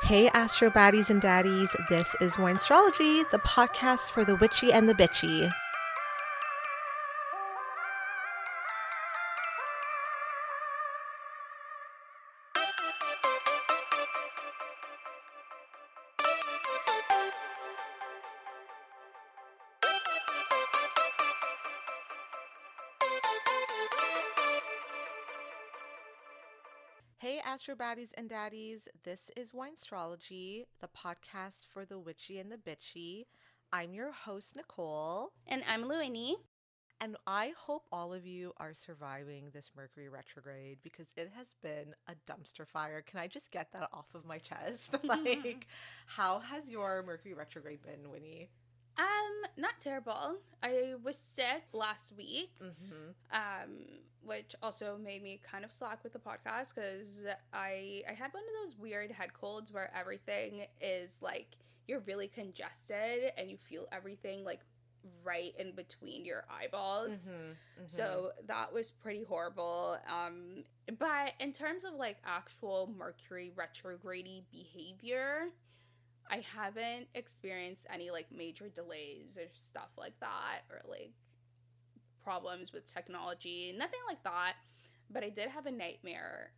Hey, Astro Baddies and Daddies, this is Winestrology, the podcast for the witchy and the bitchy. Hey, Astro Baddies and Daddies, this is Winestrology, the podcast for the witchy and the bitchy. I'm your host, Nicole. And I'm Luini. And I hope all of you are surviving this Mercury retrograde because it has been a dumpster fire. Can I just get that off of my chest? How has your Mercury retrograde been, Winnie? Not terrible. I was sick last week, which also made me kind of slack with the podcast because I had one of those weird head colds where everything is like you're really congested and you feel everything like right in between your eyeballs. So that was pretty horrible. But in terms of like actual Mercury retrograde behavior, I haven't experienced any like major delays or stuff like that, or like problems with technology, nothing like that. But I did have a nightmare.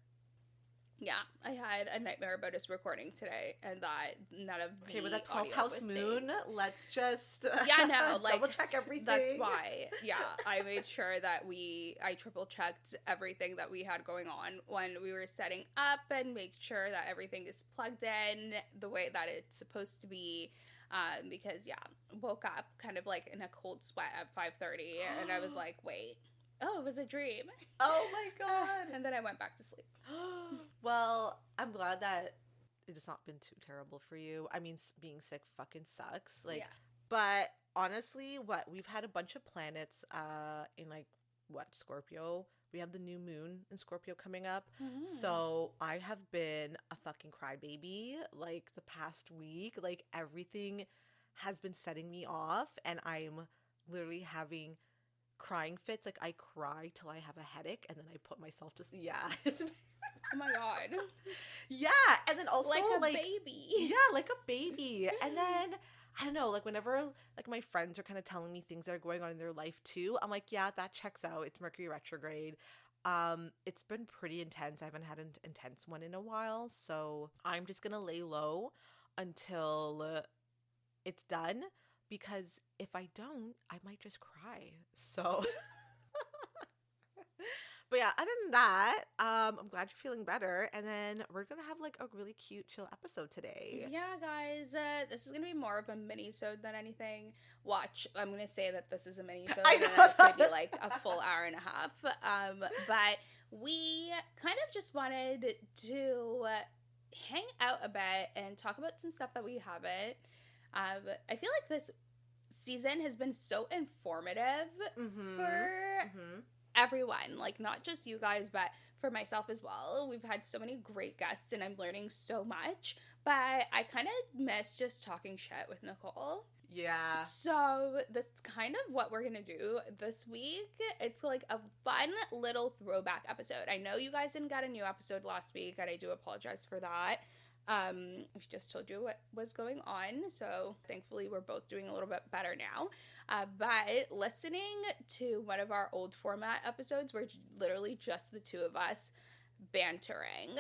Yeah, I had a nightmare about us recording today, and that none of the with that 12th audio house was moon, saved. Let's just double check everything. That's why. Yeah, I made sure that I triple checked everything that we had going on when we were setting up, and make sure that everything is plugged in the way that it's supposed to be. Because woke up kind of like in a cold sweat at 5:30, and I was like, wait. Oh, it was a dream. Oh my god. And then I went back to sleep. Well, I'm glad that it has not been too terrible for you. I mean, being sick fucking sucks. But honestly, we've had a bunch of planets in Scorpio. We have the new moon in Scorpio coming up. So I have been a fucking crybaby like the past week. Like everything has been setting me off, and I'm literally having crying fits. Like I cry till I have a headache, and then I put myself to sleep. Yeah, it's oh my god. Yeah, and then also like a baby. Yeah, like a baby. And then I don't know, like whenever like my friends are kind of telling me things that are going on in their life too, I'm like, yeah, that checks out. It's Mercury retrograde. It's been pretty intense. I haven't had an intense one in a while, so I'm just gonna lay low until it's done, because if I don't, I might just cry. So but yeah, other than that, I'm glad you're feeling better, and then we're gonna have like a really cute chill episode today. Yeah, guys, this is gonna be more of a mini-sode than anything. Watch, I'm gonna say that this is a mini-sode, and then it's gonna be like a full hour and a half. But we kind of just wanted to hang out a bit and talk about some stuff that we haven't. I feel like this season has been so informative for everyone, like not just you guys, but for myself as well. We've had so many great guests, and I'm learning so much, but I kind of miss just talking shit with Nicole. Yeah. So that's kind of what we're gonna do this week. It's like a fun little throwback episode. I know you guys didn't get a new episode last week, and I do apologize for that. I just told you what was going on, so thankfully we're both doing a little bit better now. But listening to one of our old format episodes where literally just the two of us bantering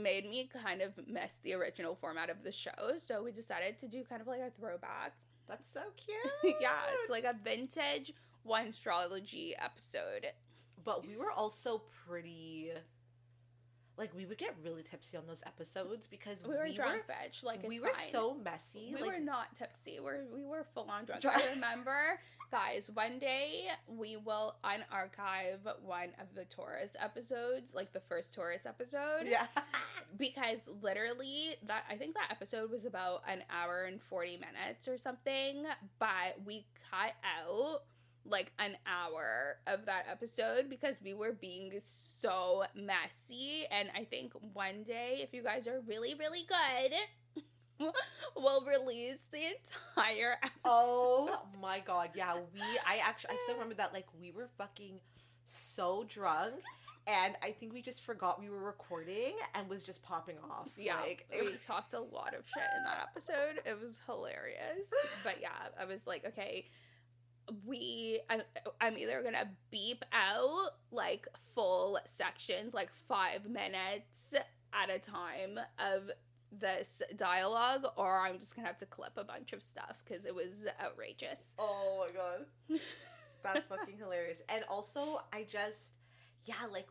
made me kind of miss the original format of the show, so we decided to do kind of like a throwback. That's so cute. Yeah, it's like a vintage Winestrology episode. But we were also pretty... Like, we would get really tipsy on those episodes because we were drunk, bitch. Like, it's we were fine. so messy. We were not tipsy. We were full on drunk. I remember, guys, one day we will unarchive one of the Taurus episodes, like the first Taurus episode. Yeah. Because literally, I think that episode was about an hour and 40 minutes or something, but we cut out like an hour of that episode because we were being so messy. And I think one day, if you guys are really, really good, we'll release the entire episode. Oh my god, yeah. I still remember that, like, we were fucking so drunk, And I think we just forgot we were recording and was just popping off. Yeah, we talked a lot of shit in that episode. It was hilarious. But yeah, I was like, okay, I'm either gonna beep out like full sections, like 5 minutes at a time of this dialogue, or I'm just gonna have to clip a bunch of stuff because it was outrageous. Oh my god. That's fucking hilarious. And also, like,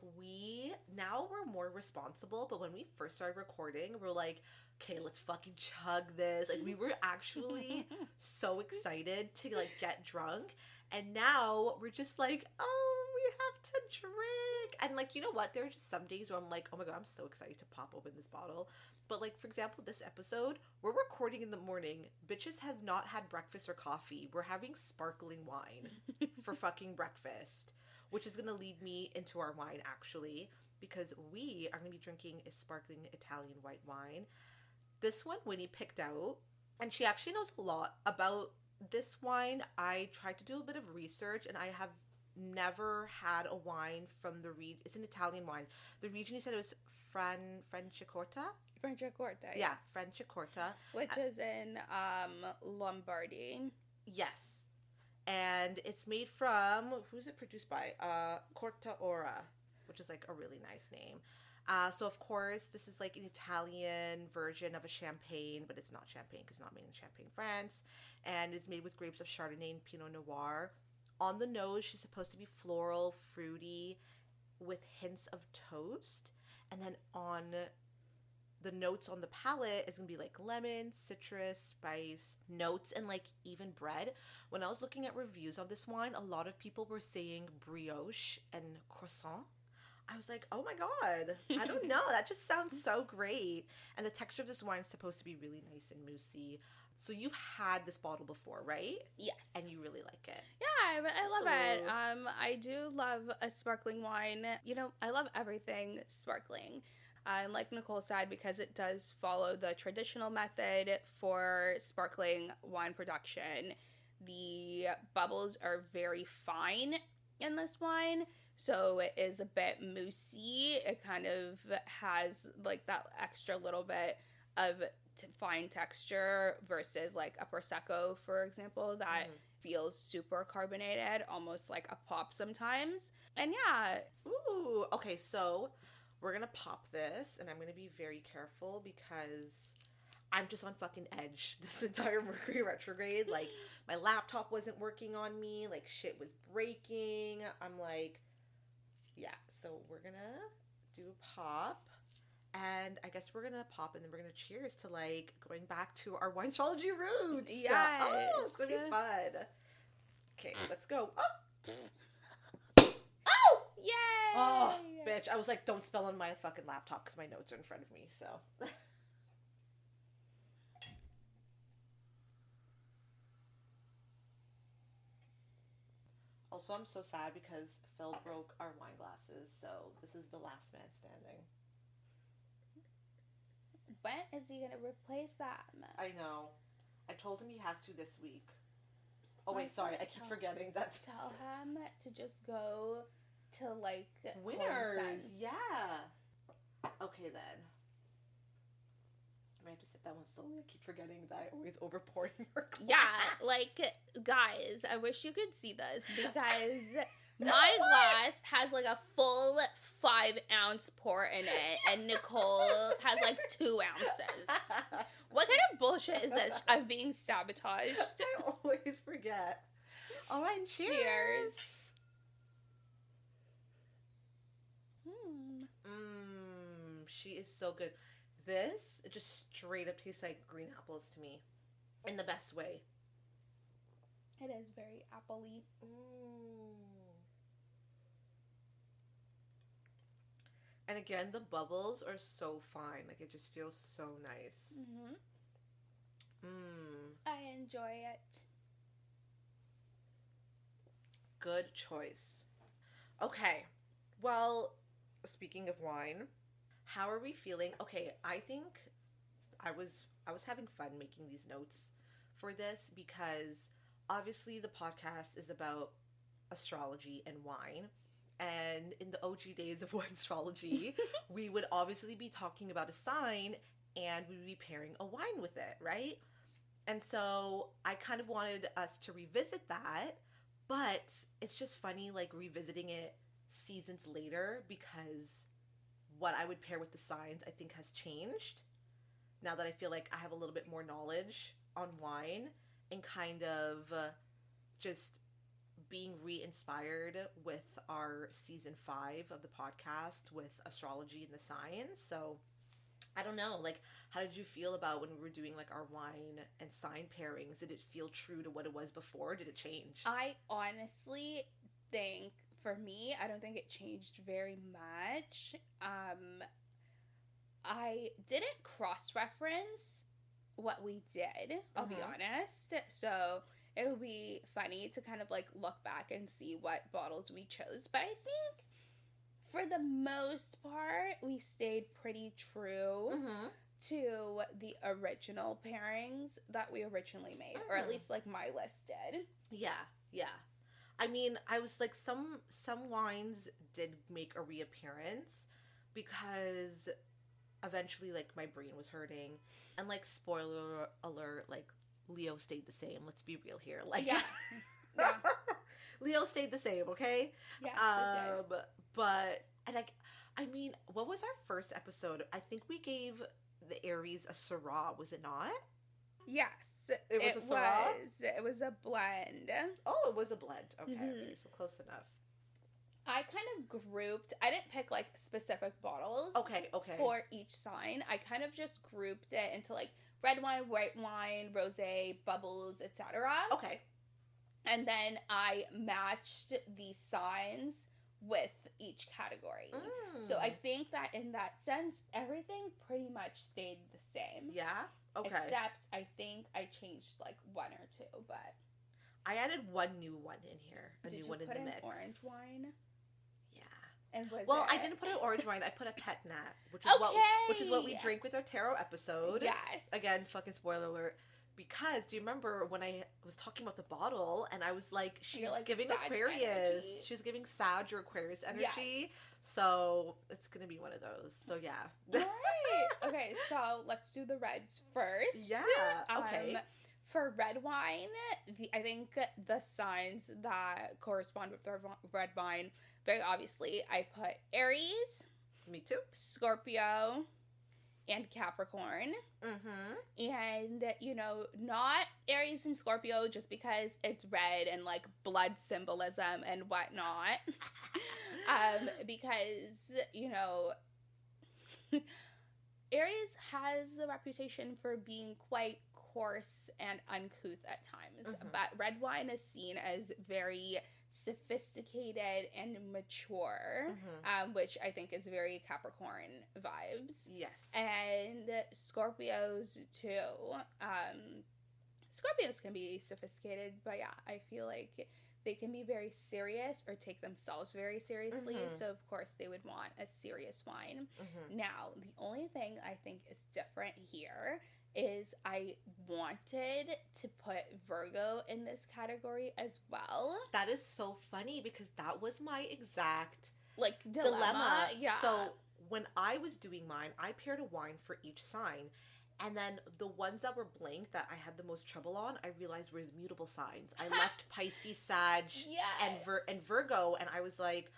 now we're more responsible, but when we first started recording, we're like, okay, let's fucking chug this. Like, we were actually so excited to, like, get drunk. And now we're just like, oh, we have to drink. And, like, you know what? There are just some days where I'm like, oh my god, I'm so excited to pop open this bottle. But, like, for example, this episode, we're recording in the morning. Bitches have not had breakfast or coffee. We're having sparkling wine for fucking breakfast, which is going to lead me into our wine, actually, because we are going to be drinking a sparkling Italian white wine. This one Winnie picked out, and she actually knows a lot about this wine. I tried to do a bit of research, and I have never had a wine from the region. It's an Italian wine. The region, you said it was Franciacorta? Franciacorta, yeah, yes. Franciacorta. Which is in Lombardy. Yes. And it's made from, who's it produced by? Corta Ora, which is like a really nice name. So of course, this is like an Italian version of a champagne, but it's not champagne because it's not made in Champagne, France. And it's made with grapes of Chardonnay and Pinot Noir. On the nose, she's supposed to be floral, fruity, with hints of toast. And then on the notes on the palate is going to be like lemon, citrus, spice, notes, and like even bread. When I was looking at reviews of this wine, a lot of people were saying brioche and croissant. I was like, oh my god, I don't know. That just sounds so great. And the texture of this wine is supposed to be really nice and moussey. So you've had this bottle before, right? Yes. And you really like it. Yeah, I love it. I do love a sparkling wine. You know, I love everything sparkling. Like Nicole said, because it does follow the traditional method for sparkling wine production. The bubbles are very fine in this wine, so it is a bit moussey. It kind of has like that extra little bit of fine texture versus like a Prosecco, for example, that feels super carbonated, almost like a pop sometimes. And yeah. Ooh, okay, so we're gonna pop this, and I'm gonna be very careful because I'm just on fucking edge this entire Mercury retrograde. Like, my laptop wasn't working on me, like, shit was breaking. I'm like, yeah, so we're gonna do a pop, and I guess we're gonna pop, and then we're gonna cheers to, like, going back to our winestrology roots. Yes. Oh, it's gonna be fun. Okay, let's go. Oh! Yay! Oh, bitch. I was like, don't spell on my fucking laptop because my notes are in front of me, so. Also, I'm so sad because Phil broke our wine glasses, so this is the last man standing. When is he gonna replace them? I know. I told him he has to this week. Oh, wait, sorry. I keep forgetting that. Tell him to just go to, like, Winners. Yeah. Okay, then. I might have to sit that one slowly. I keep forgetting that I always overpour in your glass. Yeah, like, guys, I wish you could see this because my glass has like a full 5-ounce pour in it, and Nicole has like 2 ounces. What kind of bullshit is this? I'm being sabotaged. I always forget. All right, cheers. She is so good. This, it just straight up tastes like green apples to me. In the best way. It is very apple-y. And again, the bubbles are so fine. Like, it just feels so nice. I enjoy it. Good choice. Okay. Well, speaking of wine, how are we feeling? Okay, I think I was having fun making these notes for this because obviously the podcast is about astrology and wine. And in the OG days of wine astrology, we would obviously be talking about a sign and we would be pairing a wine with it, right? And so I kind of wanted us to revisit that, but it's just funny, like, revisiting it seasons later because what I would pair with the signs, I think, has changed now that I feel like I have a little bit more knowledge on wine and kind of just being re-inspired with our season 5 of the podcast with astrology and the signs. So I don't know, like, how did you feel about when we were doing like our wine and sign pairings? Did it feel true to what it was before? Did it change? I honestly think, for me, I don't think it changed very much. I didn't cross-reference what we did, I'll be honest. So it would be funny to kind of like look back and see what bottles we chose. But I think for the most part, we stayed pretty true to the original pairings that we originally made, or at least like my list did. Yeah. I mean, I was like, some wines did make a reappearance because eventually, like, my brain was hurting, and like, spoiler alert, like, Leo stayed the same. Let's be real here. Like, yeah. Leo stayed the same, okay? Yeah. But and like, I mean, what was our first episode? I think we gave the Aries a Syrah, was it not? Yes, it was a Syrah. It was a blend. Oh, it was a blend. Okay, so close enough. I kind of grouped. I didn't pick like specific bottles. Okay. For each sign, I kind of just grouped it into like red wine, white wine, rosé, bubbles, etc. Okay. And then I matched the signs with each category. So I think that in that sense, everything pretty much stayed the same. Yeah? Okay. Except I think I changed like one or two, but I added one new one in here. New one in the mix. Did you put an orange wine? Yeah. And I didn't put an orange wine. I put a pet nat, which is what we drink with our tarot episode. Yes. Again, fucking spoiler alert. Because do you remember when I was talking about the bottle and I was like, she's like giving Sag Aquarius. Energy. She's giving Sag or Aquarius energy. Yes. So it's gonna be one of those. So yeah. Right. Okay, so let's do the reds first. Yeah. Okay. For red wine, I think the signs that correspond with the red wine, very obviously, I put Aries. Me too. Scorpio. And Capricorn. And, you know, not Aries and Scorpio just because it's red and, like, blood symbolism and whatnot. Because, you know, Aries has a reputation for being quite coarse and uncouth at times. But red wine is seen as very sophisticated and mature, which I think is very Capricorn vibes. Yes. And Scorpios too. Scorpios can be sophisticated, but yeah, I feel like they can be very serious or take themselves very seriously. So of course they would want a serious wine. Now, the only thing I think is different here is I wanted to put Virgo in this category as well. That is so funny because that was my exact like dilemma. Yeah. So when I was doing mine, I paired a wine for each sign. And then the ones that were blank that I had the most trouble on, I realized were mutable signs. I left Pisces, Sag, and Virgo, and I was like,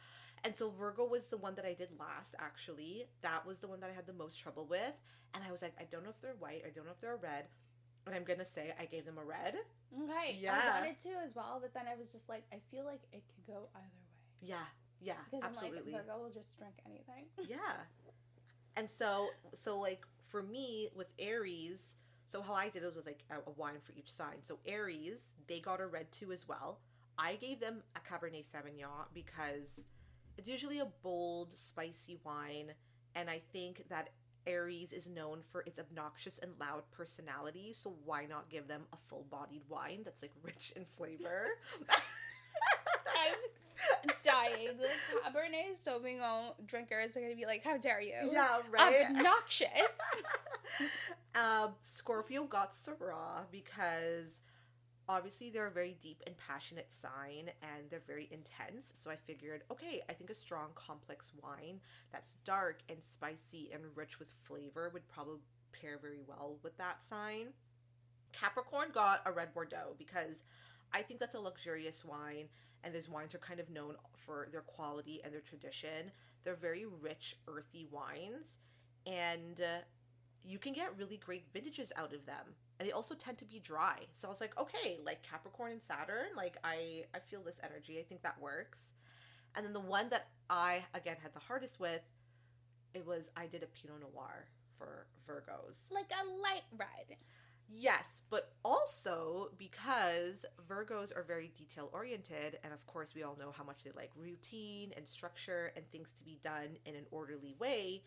and so Virgo was the one that I did last, actually. That was the one that I had the most trouble with. And I was like, I don't know if they're white. I don't know if they're red. And I'm going to say I gave them a red. Okay. Yeah. I wanted to as well, but then I was just like, I feel like it could go either way. Yeah, because absolutely. I'm like, Virgo will just drink anything. Yeah. And so like, for me, with Aries, so how I did it was like a wine for each sign. So Aries, they got a red too as well. I gave them a Cabernet Sauvignon because it's usually a bold, spicy wine, and I think that Aries is known for its obnoxious and loud personality, so why not give them a full-bodied wine that's, like, rich in flavor? I'm dying. The Cabernet Sauvignon drinkers are going to be like, how dare you? Yeah, right? Obnoxious. Scorpio got Syrah because obviously they're a very deep and passionate sign and they're very intense. So I figured, okay, I think a strong, complex wine that's dark and spicy and rich with flavor would probably pair very well with that sign. Capricorn got a red Bordeaux because I think that's a luxurious wine, and those wines are kind of known for their quality and their tradition. They're very rich, earthy wines, and you can get really great vintages out of them. And they also tend to be dry. So I was like, okay, like Capricorn and Saturn, like I feel this energy. I think that works. And then the one that I again had the hardest with, I did a Pinot Noir for Virgos. Like a light red. Yes, but also because Virgos are very detail oriented, and of course we all know how much they like routine and structure and things to be done in an orderly way.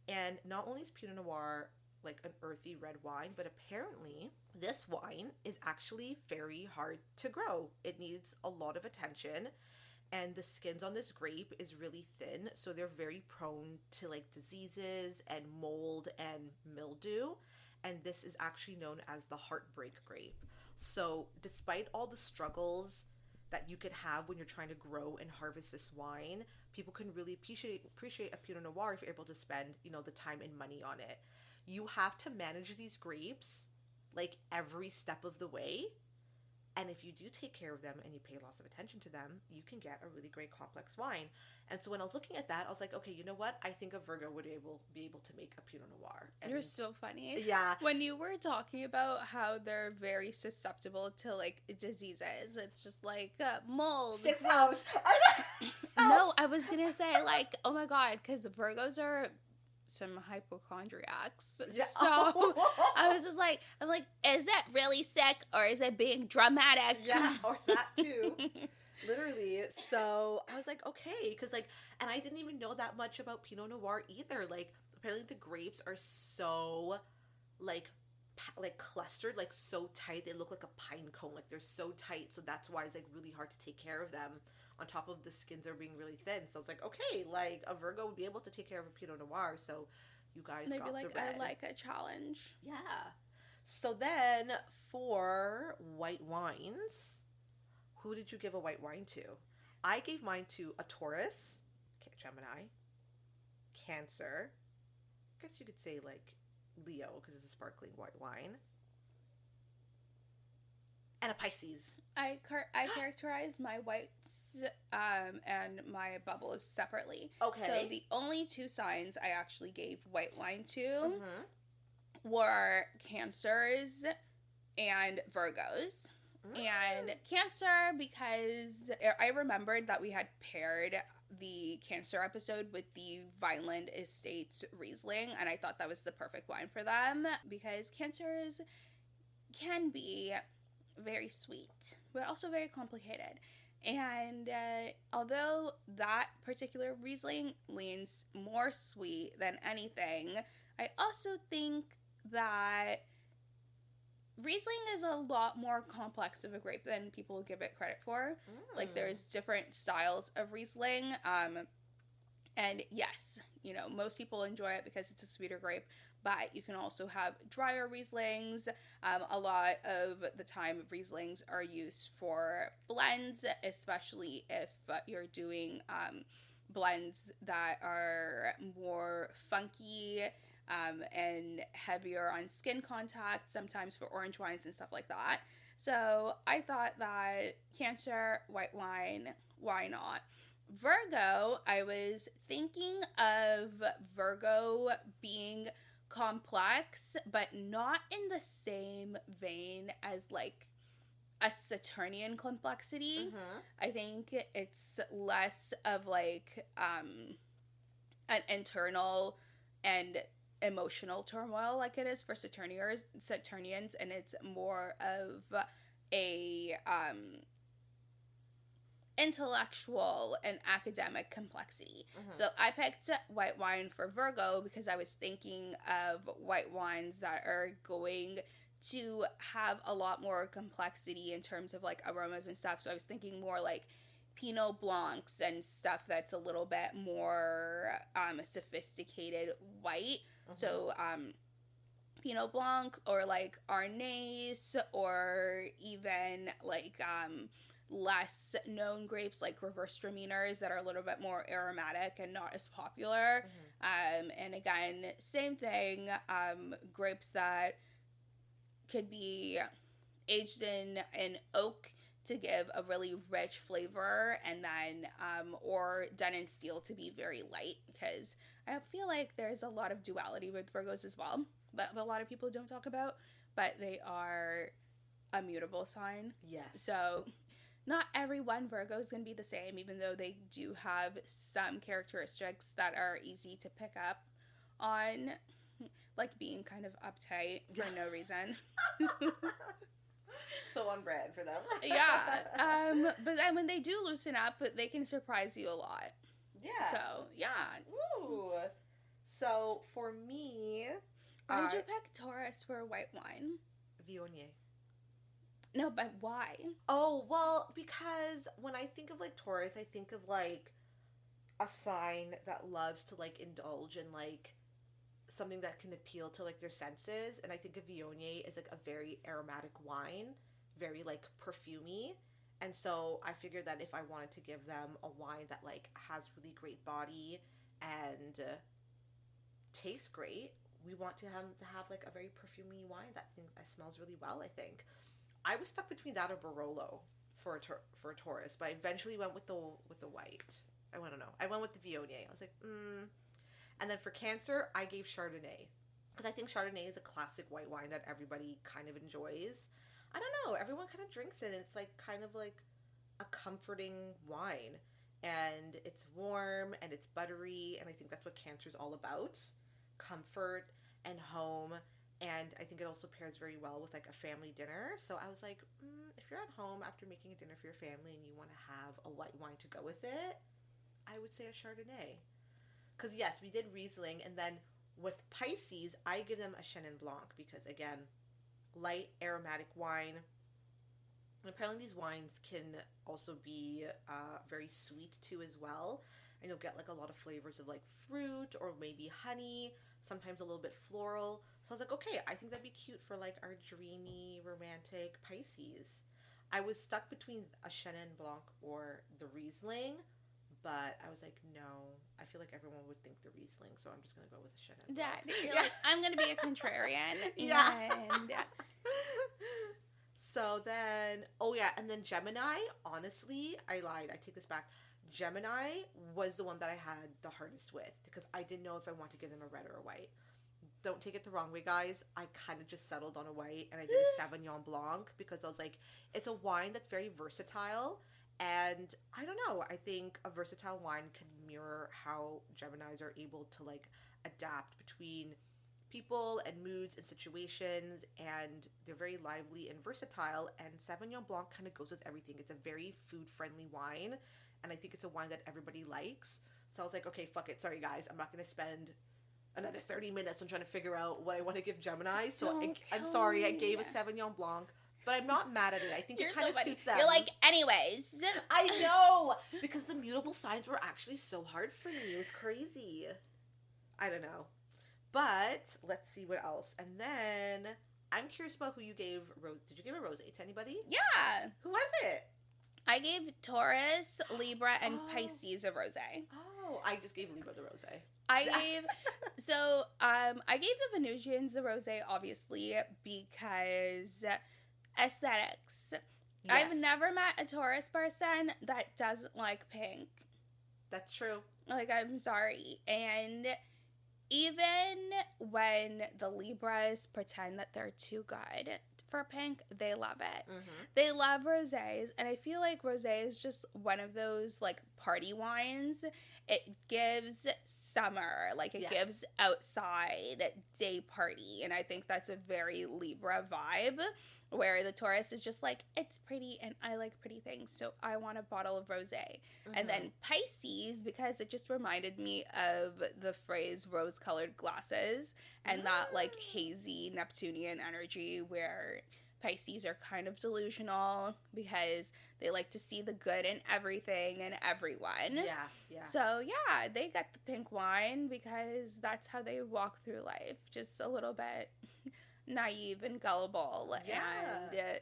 And not only is Pinot Noir like an earthy red wine, but apparently this wine is actually very hard to grow. It needs a lot of attention, and the skins on this grape is really thin, so they're very prone to like diseases and mold and mildew. And this is actually known as the heartbreak grape. So despite all the struggles that you could have when you're trying to grow and harvest this wine, people can really appreciate a Pinot Noir if you're able to spend, the time and money on it. You have to manage these grapes like every step of the way. And if you do take care of them and you pay lots of attention to them, you can get a really great complex wine. And so when I was looking at that, I was like, okay, you know what? I think a Virgo would be able to make a Pinot Noir. And you're so funny. Yeah. When you were talking about how they're very susceptible to like diseases, it's just like mold. 6 hours. No, I was gonna say like, oh my god, because Virgos are some hypochondriacs. Yeah. So I was just like, I'm like, is that really sick or is it being dramatic? Yeah, or that too. Literally. So I was like, okay, because like, and I didn't even know that much about Pinot Noir either. Like, apparently the grapes are so like clustered, like so tight. They look like a pine cone. Like they're so tight. So that's why it's like really hard to take care of them. On top of the skins are being really thin. So it's like, okay, like a Virgo would be able to take care of a Pinot Noir. So you guys maybe got like the red. I like a challenge. Yeah. So then for white wines, who did you give a white wine to? I gave mine to a Taurus, Gemini, Cancer. I guess you could say like Leo because it's a sparkling white wine. And a Pisces. I characterize my whites and my bubbles separately. Okay. So the only two signs I actually gave white wine to were Cancers and Virgos. And Cancer, because I remembered that we had paired the Cancer episode with the Vineland Estates Riesling, and I thought that was the perfect wine for them because Cancers can be very sweet, but also very complicated. And although that particular Riesling leans more sweet than anything, I also think that Riesling is a lot more complex of a grape than people give it credit for. Like, there's different styles of Riesling. And yes, most people enjoy it because it's a sweeter grape, but you can also have drier Rieslings. A lot of the time, Rieslings are used for blends, especially if you're doing blends that are more funky and heavier on skin contact, sometimes for orange wines and stuff like that. So I thought that Cancer, white wine, why not? Virgo, I was thinking of Virgo being complex, but not in the same vein as like a Saturnian complexity. I think it's less of like an internal and emotional turmoil like it is for Saturnians, and it's more of a intellectual and academic complexity. So I picked white wine for Virgo because I was thinking of white wines that are going to have a lot more complexity in terms of like aromas and stuff. So I was thinking more like Pinot Blancs and stuff that's a little bit more sophisticated white. So Pinot Blanc or like Arnais or even like less known grapes like reverse Straminers that are a little bit more aromatic and not as popular. And again, same thing, grapes that could be aged in oak to give a really rich flavor, and then or done in steel to be very light, because I feel like there's a lot of duality with Virgos as well that a lot of people don't talk about, but they are a mutable sign. Yes. So not every one Virgo is going to be the same, even though they do have some characteristics that are easy to pick up on, like being kind of uptight for no reason. So on brand for them. Yeah. But then when they do loosen up, they can surprise you a lot. Yeah. So, yeah. Ooh. So, for me... Why did you pick Taurus for white wine? Viognier. No, but why? Oh, well, because when I think of, like, Taurus, I think of, like, a sign that loves to, like, indulge in, like, something that can appeal to, like, their senses. And I think of Viognier as, like, a very aromatic wine. Very, like, perfumey. And so I figured that if I wanted to give them a wine that, like, has really great body and tastes great, we want to have like, a very perfumey wine that smells really well, I think. I was stuck between that or Barolo for a Taurus, but I eventually went with the white. I went with the Viognier. I was like, And then for Cancer, I gave Chardonnay. Because I think Chardonnay is a classic white wine that everybody kind of enjoys. I don't know. Everyone kind of drinks it, and it's like kind of like a comforting wine. And it's warm, and it's buttery, and I think that's what Cancer is all about. Comfort and home. And I think it also pairs very well with, like, a family dinner. So I was like, if you're at home after making a dinner for your family and you want to have a white wine to go with it, I would say a Chardonnay. Because, yes, we did Riesling, and then with Pisces, I give them a Chenin Blanc because, again, light aromatic wine. And apparently these wines can also be very sweet too as well. And you'll get, like, a lot of flavors of, like, fruit or maybe honey, sometimes a little bit floral. So I was like, okay, I think that'd be cute for, like, our dreamy, romantic Pisces. I was stuck between a Chenin Blanc or the Riesling, but I was like, no, I feel like everyone would think the Riesling, so I'm just going to go with a Chenin Blanc. You're like, I'm going to be a contrarian. Yeah. And so then, and then Gemini, honestly, I lied. I take this back. Gemini was the one that I had the hardest with because I didn't know if I wanted to give them a red or a white. Don't take it the wrong way, guys. I kind of just settled on a white, and I did a Sauvignon Blanc because I was like, it's a wine that's very versatile. And I don't know, I think a versatile wine can mirror how Geminis are able to, like, adapt between people and moods and situations, and they're very lively and versatile, and Sauvignon Blanc kind of goes with everything. It's a very food-friendly wine, and I think it's a wine that everybody likes. So I was like, okay, fuck it. Sorry, guys. I'm not going to spend another 30 minutes on trying to figure out what I want to give Gemini. So I'm sorry, I gave a Sauvignon Blanc. But I'm not mad at it. I think it kind of suits them. You're like, anyways. I know! Because the mutable signs were actually so hard for me. It was crazy. I don't know. But let's see what else. And then I'm curious about who you gave. Did you give a rosé to anybody? Yeah. Who was it? I gave Taurus, Libra, and Pisces a rosé. Oh, I just gave Libra the rosé. I gave the Venusians the rosé, obviously, because aesthetics. Yes. I've never met a Taurus person that doesn't like pink. That's true. Like, I'm sorry. And even when the Libras pretend that they're too good for pink, they love it. Mm-hmm. They love rosés, and I feel like rosé is just one of those, like, party wines. It gives summer, like, it gives outside day party, and I think that's a very Libra vibe, where the Taurus is just like, it's pretty and I like pretty things, so I want a bottle of rosé. Mm-hmm. And then Pisces, because it just reminded me of the phrase rose-colored glasses and that, like, hazy Neptunian energy where Pisces are kind of delusional because they like to see the good in everything and everyone. Yeah. So, yeah, they get the pink wine because that's how they walk through life. Just a little bit naive and gullible and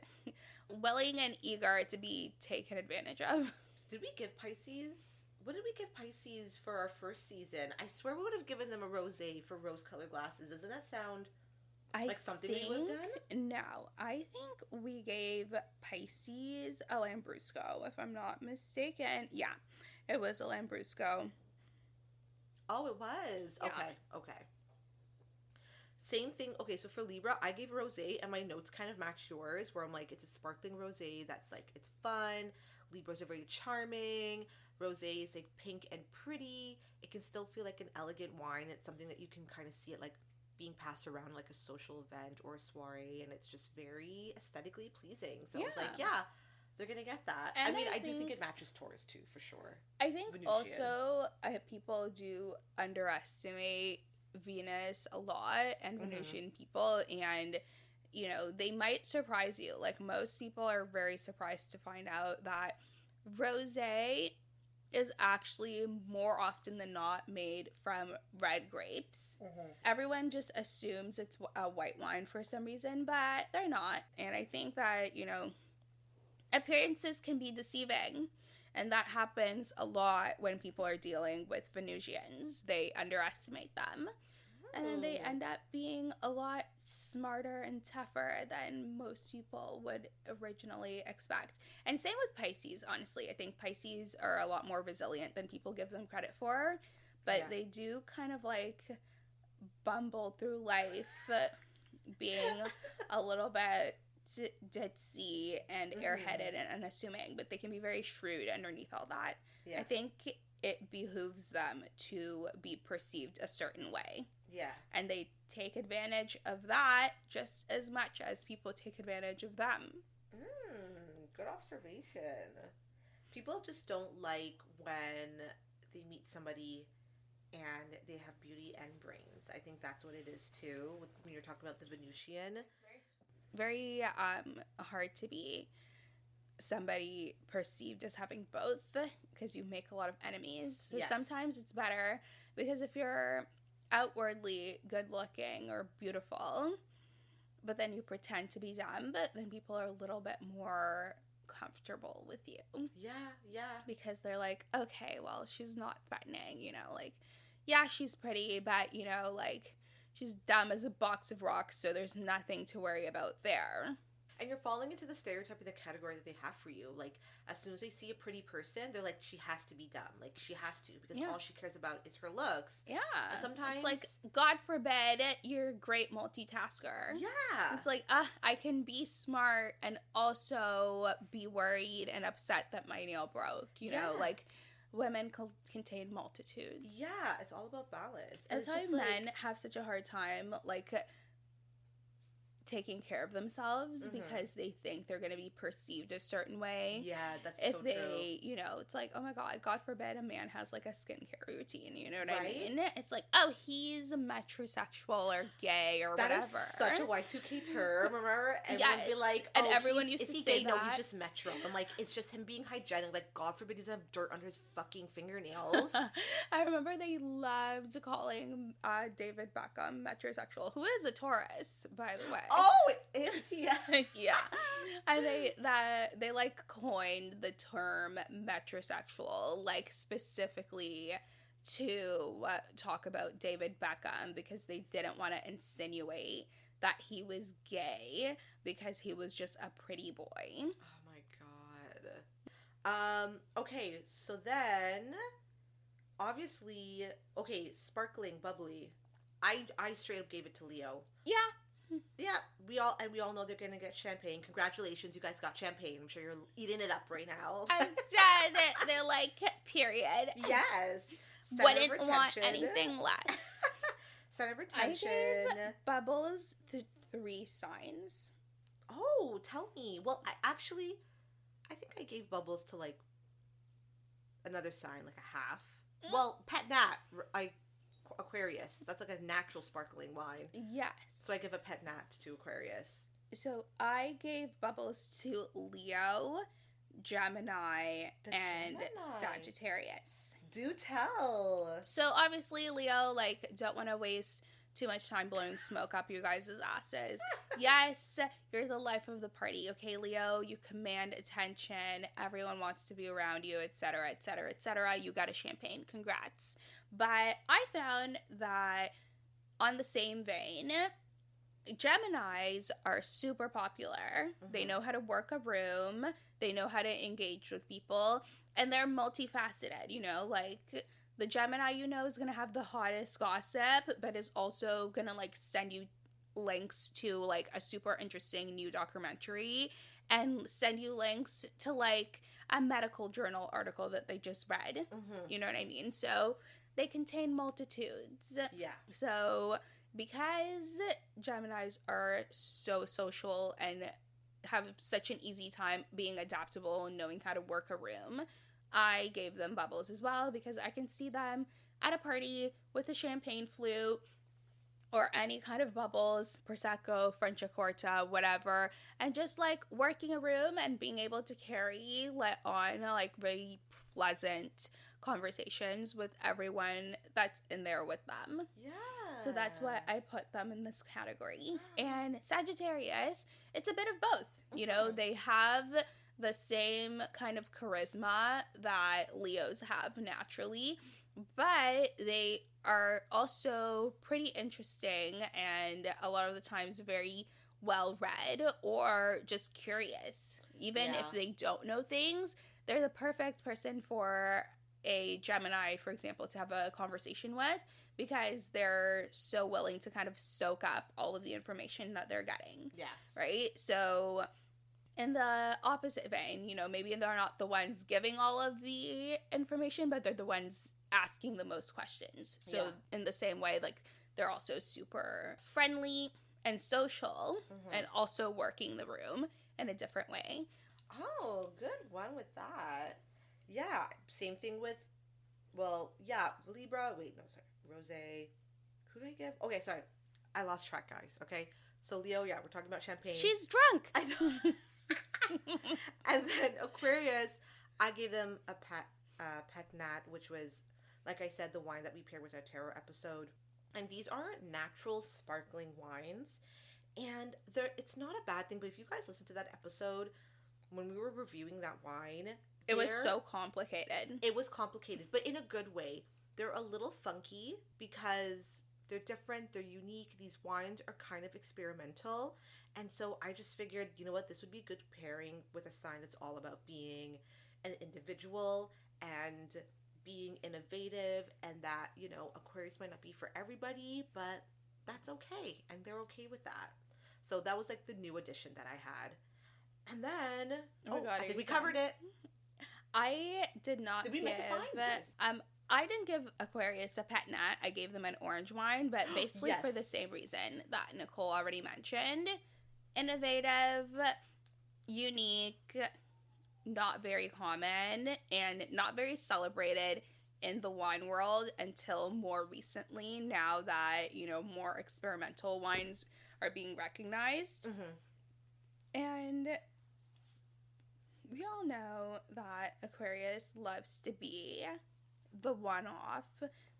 willing and eager to be taken advantage of. Did we give Pisces... What did we give Pisces for our first season? I swear we would have given them a rosé for rose-colored glasses. Doesn't that sound like something we would have done? No, I think we gave Pisces a Lambrusco, if I'm not mistaken. Yeah, it was a Lambrusco. Oh, it was? Yeah. Okay. Same thing. Okay, so for Libra, I gave rosé, and my notes kind of match yours, where I'm like, it's a sparkling rosé that's like, it's fun. Libras are very charming. Rosé is like pink and pretty. It can still feel like an elegant wine. It's something that you can kind of see it like being passed around like a social event or a soiree, and it's just very aesthetically pleasing. So I was like, yeah, they're gonna get that. And I do think it matches Taurus too, for sure. I think Venusian. Also people do underestimate Venus a lot and Venusian people, and you know, they might surprise you. Like, most people are very surprised to find out that rosé is actually more often than not made from red grapes. Everyone just assumes it's a white wine for some reason, but they're not. And I think that, you know, appearances can be deceiving. And that happens a lot when people are dealing with Venusians. They underestimate them. And then they end up being a lot smarter and tougher than most people would originally expect. And same with Pisces, honestly. I think Pisces are a lot more resilient than people give them credit for. But they do kind of like bumble through life being a little bit ditzy and airheaded and unassuming. But they can be very shrewd underneath all that. Yeah. I think it behooves them to be perceived a certain way. Yeah. And they take advantage of that just as much as people take advantage of them. Good observation. People just don't like when they meet somebody and they have beauty and brains. I think that's what it is too, when you're talking about the Venusian. It's very hard to be somebody perceived as having both, because you make a lot of enemies. So sometimes it's better, because if you're outwardly good looking or beautiful, but then you pretend to be dumb, then people are a little bit more comfortable with you. Yeah. Because they're like, okay, well, she's not threatening, you know, like, yeah, she's pretty, but, you know, like, she's dumb as a box of rocks, so there's nothing to worry about there. And you're falling into the stereotype of the category that they have for you. Like, as soon as they see a pretty person, they're like, she has to be dumb. Like, she has to, because all she cares about is her looks. Yeah. And sometimes... It's like, God forbid, you're a great multitasker. Yeah. It's like, I can be smart and also be worried and upset that my nail broke. You know, like, women contain multitudes. Yeah, it's all about balance. And that's why men have such a hard time, like, taking care of themselves because they think they're going to be perceived a certain way. Yeah, that's if so they, true. You know, it's like, oh my God forbid a man has like a skincare routine. You know what I mean? It's like, oh, he's metrosexual or gay or whatever. That is such a Y2K term, remember? And would be like, oh, and everyone used to say gay? that. No, he's just metro. I'm like, it's just him being hygienic. Like, God forbid he doesn't have dirt under his fucking fingernails. I remember they loved calling David Beckham metrosexual, who is a Taurus, by the way. Oh, it is, yeah. Yeah. And they like coined the term metrosexual, like specifically to talk about David Beckham, because they didn't want to insinuate that he was gay because he was just a pretty boy. Oh my God. Okay, so then obviously, sparkling, bubbly. I straight up gave it to Leo. Yeah. Yeah, we all know they're gonna get champagne. Congratulations, you guys got champagne. I'm sure you're eating it up right now. I'm dead. They're like, period. Yes. Wouldn't want anything less. Center of attention. I gave Bubbles 3 signs. Oh, tell me. Well, I think I gave Bubbles to like another sign, like a half. Well, Pet Nat, Aquarius. That's like a natural sparkling wine. Yes. So I give a Pet Nat to Aquarius. So I gave bubbles to Leo, Gemini, and Sagittarius. Do tell. So obviously, Leo, like, don't want to waste too much time blowing smoke up you guys' asses. Yes, you're the life of the party, okay, Leo? You command attention. Everyone wants to be around you, etc., etc., etc. You got a champagne. Congrats. But I found that on the same vein, Geminis are super popular. Mm-hmm. They know how to work a room. They know how to engage with people. And they're multifaceted, you know, like... The Gemini, you know, is going to have the hottest gossip, but is also going to, like, send you links to, like, a super interesting new documentary and send you links to, like, a medical journal article that they just read. Mm-hmm. You know what I mean? So they contain multitudes. Yeah. So because Geminis are so social and have such an easy time being adaptable and knowing how to work a room, I gave them bubbles as well because I can see them at a party with a champagne flute or any kind of bubbles, Prosecco, Franciacorta, whatever, and just, like, working a room and being able to carry on, like, very pleasant conversations with everyone that's in there with them. Yeah. So that's why I put them in this category. And Sagittarius, it's a bit of both. You know, they have the same kind of charisma that Leos have naturally, but they are also pretty interesting and a lot of the times very well read or just curious. Even if they don't know things, they're the perfect person for a Gemini, for example, to have a conversation with because they're so willing to kind of soak up all of the information that they're getting. Yes. Right? So... in the opposite vein, you know, maybe they're not the ones giving all of the information, but they're the ones asking the most questions. So in the same way, like, they're also super friendly and social and also working the room in a different way. Oh, good one with that. Yeah, same thing with, Libra. Wait, no, sorry. Rosé. Who did I give? Okay, sorry. I lost track, guys. Okay. So Leo, we're talking about champagne. She's drunk. I know. And then Aquarius, I gave them a pet nat, which was, like I said, the wine that we paired with our tarot episode. And these are natural sparkling wines. And it's not a bad thing, but if you guys listen to that episode, when we were reviewing that wine... It was so complicated. It was complicated, but in a good way. They're a little funky because they're different, they're unique. These wines are kind of experimental. And so I just figured, you know what, this would be a good pairing with a sign that's all about being an individual and being innovative, and that, you know, Aquarius might not be for everybody, but that's okay. And they're okay with that. So that was like the new addition that I had. And then, I think we covered it. I did not Did we miss a sign? I didn't give Aquarius a pet nat. I gave them an orange wine, but basically for the same reason that Nicole already mentioned. Innovative, unique, not very common, and not very celebrated in the wine world until more recently, now that, you know, more experimental wines are being recognized. And we all know that Aquarius loves to be the one-off.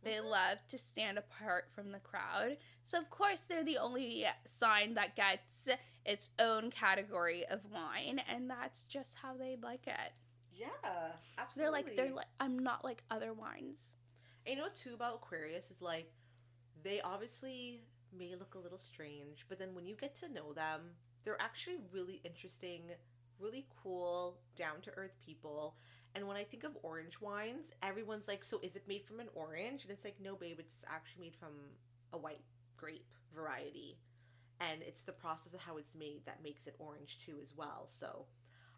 They love to stand apart from the crowd. So, of course, they're the only sign that gets its own category of wine, and that's just how they like it. Yeah, absolutely. They're like, I'm not like other wines. And you know, too, about Aquarius is, like, they obviously may look a little strange, but then when you get to know them, they're actually really interesting, really cool, down-to-earth people. And when I think of orange wines, everyone's like, so is it made from an orange? And it's like, no, babe, it's actually made from a white grape variety. And it's the process of how it's made that makes it orange, too, as well. So,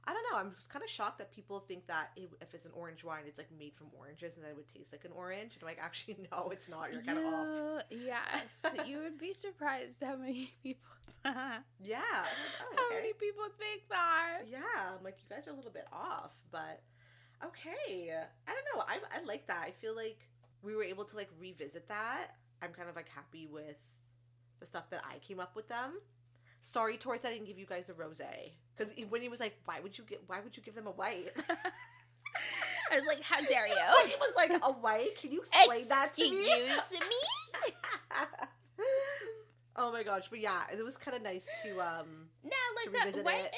I don't know. I'm just kind of shocked that people think that if it's an orange wine, it's, like, made from oranges and that it would taste like an orange. And I'm like, actually, no, it's not. You're kind of off. Yes. You would be surprised how many people... Yeah. How many people think that? Yeah. I'm like, you guys are a little bit off, but... Okay. I don't know. I like that. I feel like we were able to, like, revisit that. I'm kind of, like, happy with the stuff that I came up with them. sorry, Taurus, I didn't give you guys a rosé. Because when he was like, why would you give them a white? I was like, how dare you? He was like, a white? Can you explain that to me? Excuse me? Oh my gosh, but yeah, it was kind of nice to the white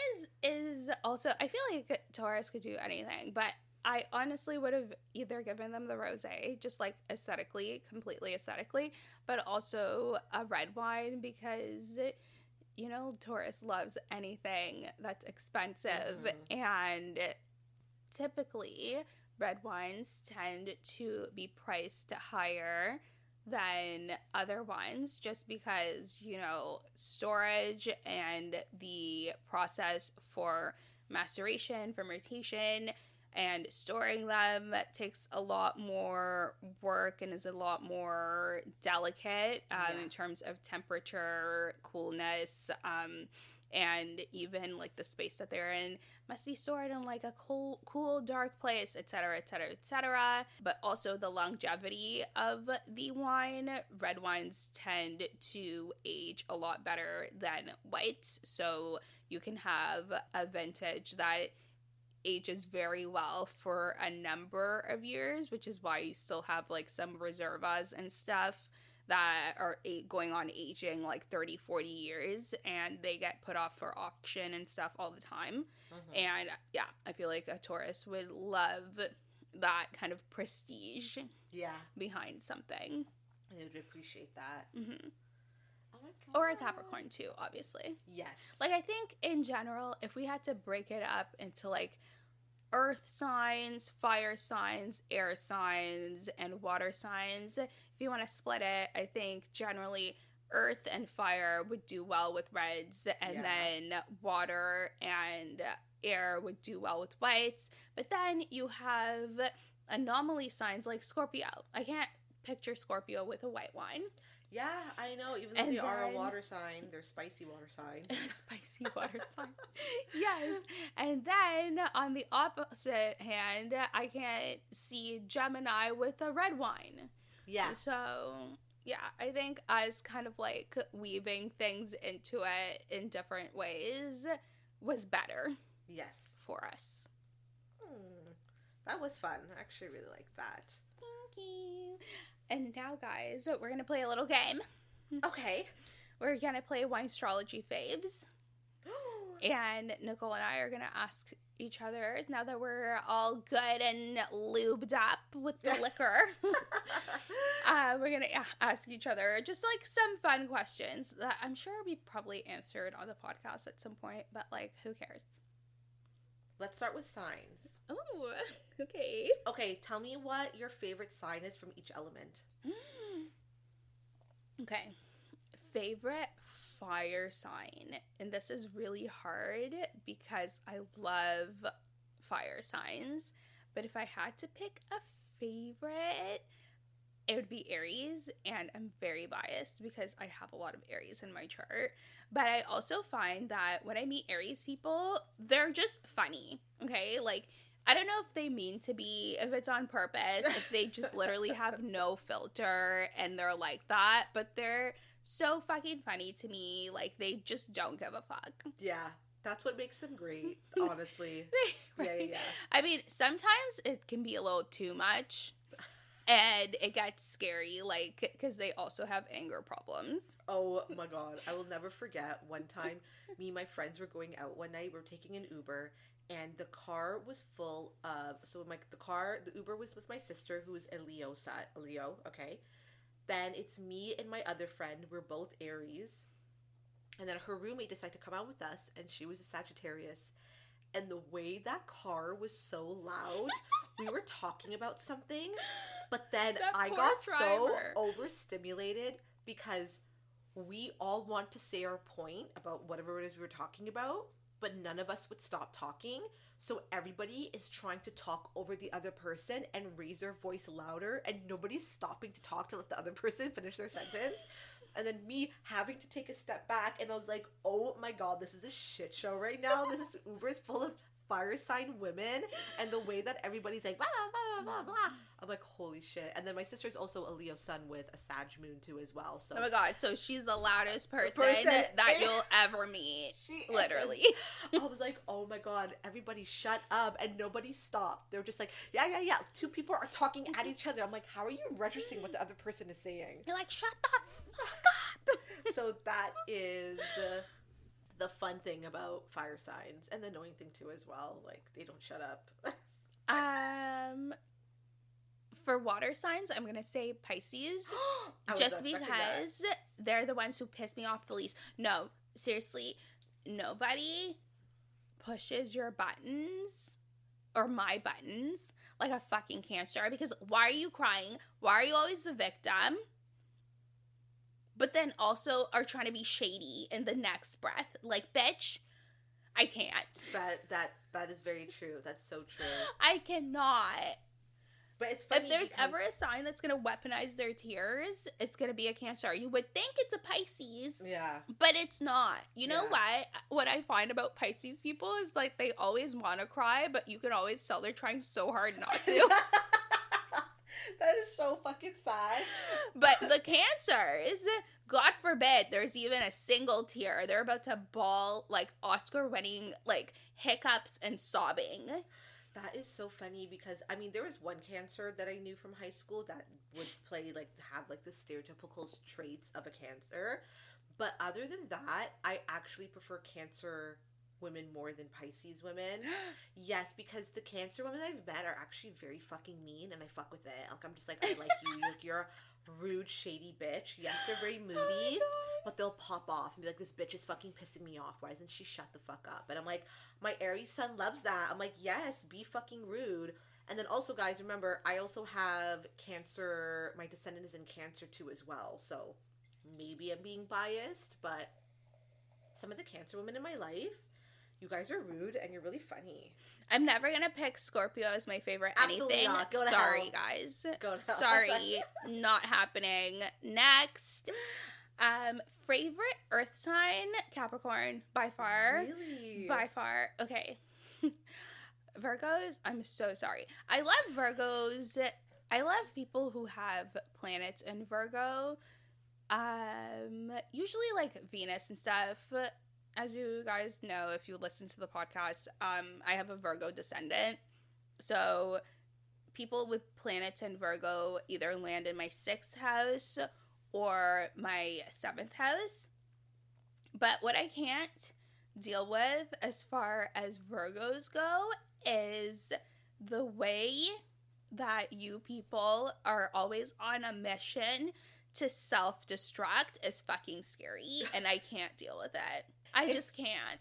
is also, I feel like Taurus could do anything, but I honestly would have either given them the rosé, just like aesthetically, completely aesthetically, but also a red wine because, you know, Taurus loves anything that's expensive, and typically red wines tend to be priced higher than other wines just because, you know, storage and the process for maceration, fermentation, and storing them takes a lot more work and is a lot more delicate in terms of temperature, coolness, and even like the space that they're in must be stored in like a cool, dark place, etc., etc., etc. But also the longevity of the wine. Red wines tend to age a lot better than whites, so you can have a vintage that ages very well for a number of years, which is why you still have like some reservas and stuff that are going on aging like 30-40 years, and they get put off for auction and stuff all the time. And yeah, I feel like a Taurus would love that kind of prestige behind something. They would appreciate that. Oh my God. Or a Capricorn too, obviously. Yes. Like, I think in general, if we had to break it up into like earth signs, fire signs, air signs, and water signs, if you want to split it, I think generally earth and fire would do well with reds, and then water and air would do well with whites. But then you have anomaly signs like Scorpio. I can't picture Scorpio with a white wine. Yeah, I know. Even though they are a water sign, they're spicy water sign. Spicy water sign. Yes. And then on the opposite hand, I can't see Gemini with a red wine. Yeah. So, yeah, I think us kind of like weaving things into it in different ways was better. Yes. For us. That was fun. I actually really liked that. Thank you. And now, guys, we're going to play a little game. Okay. We're going to play Wine Astrology Faves. And Nicole and I are going to ask each other, now that we're all good and lubed up with the liquor, we're going to ask each other just like some fun questions that I'm sure we've probably answered on the podcast at some point, but like, who cares? Let's start with signs. Oh, okay. Okay, tell me what your favorite sign is from each element. Okay. Favorite fire sign. And this is really hard because I love fire signs. But if I had to pick a favorite, it would be Aries, and I'm very biased because I have a lot of Aries in my chart. But I also find that when I meet Aries people, they're just funny, okay? Like, I don't know if they mean to be, if it's on purpose, if they just literally have no filter and they're like that, but they're so fucking funny to me. Like, they just don't give a fuck. Yeah. That's what makes them great, honestly. Right? Yeah. I mean, sometimes it can be a little too much. And it gets scary, like, because they also have anger problems. Oh, my God. I will never forget one time me and my friends were going out one night. We were taking an Uber, and the car was full of... So, the Uber was with my sister, who is a Leo, okay? Then it's me and my other friend. We're both Aries. And then her roommate decided to come out with us, and she was a Sagittarius. And the way that car was so loud, we were talking about something, but then I got so overstimulated because we all want to say our point about whatever it is we were talking about, but none of us would stop talking. So everybody is trying to talk over the other person and raise their voice louder, and nobody's stopping to talk to let the other person finish their sentence. And then me having to take a step back, and I was like, oh my God, this is a shit show right now. This Uber is full of fire sign women and the way that everybody's like, blah, blah, blah, blah, blah. I'm like, holy shit. And then my sister's also a Leo sun with a Sag moon too as well. So oh my God. So she's the loudest person that you'll ever meet. Literally. I was like, oh my God, everybody shut up. And nobody stopped. They were just like, yeah. Two people are talking at each other. I'm like, how are you registering what the other person is saying? You're like, shut the fuck up. So that is the fun thing about fire signs, and the annoying thing too as well. Like, they don't shut up. For water signs, I'm gonna say Pisces, just because they're the ones who piss me off the least. No, seriously, nobody pushes your buttons or my buttons like a fucking Cancer. Because why are you crying? Why are you always the victim? But then also are trying to be shady in the next breath. Like, bitch, I can't. That is very true. That's so true. I cannot. But it's funny, if there's ever a sign that's going to weaponize their tears, it's going to be a Cancer. You would think it's a Pisces. Yeah. But it's not. You know what? What I find about Pisces people is, like, they always want to cry, but you can always tell they're trying so hard not to. That is so fucking sad. But the Cancers, God forbid there's even a single tear. They're about to bawl, like, Oscar-winning, like, hiccups and sobbing. That is so funny because, I mean, there was one Cancer that I knew from high school that would have, like, the stereotypical traits of a Cancer. But other than that, I actually prefer Cancer women more than Pisces women. Yes, because the Cancer women I've met are actually very fucking mean, and I fuck with it. Like, I'm just like, I like you. You're a rude, shady bitch. Yes, they're very moody, but they'll pop off and be like, this bitch is fucking pissing me off. Why doesn't she shut the fuck up? And I'm like, my Aries sun loves that. I'm like, yes, be fucking rude. And then also, guys, remember, I also have Cancer. My descendant is in Cancer too as well. So maybe I'm being biased, but some of the Cancer women in my life, you guys are rude and you're really funny. I'm never gonna pick Scorpio as my favorite Absolutely anything. not. Go to Sorry, hell. guys. Go to hell. Sorry, not happening. Next, favorite Earth sign, Capricorn, by far. Really? By far. Okay. Virgos, I'm so sorry. I love Virgos. I love people who have planets in Virgo. Usually like Venus and stuff. As you guys know, if you listen to the podcast, I have a Virgo descendant. So people with planets in Virgo either land in my 6th house or my 7th house. But what I can't deal with as far as Virgos go is the way that you people are always on a mission to self-destruct is fucking scary, and I can't deal with it. I just can't.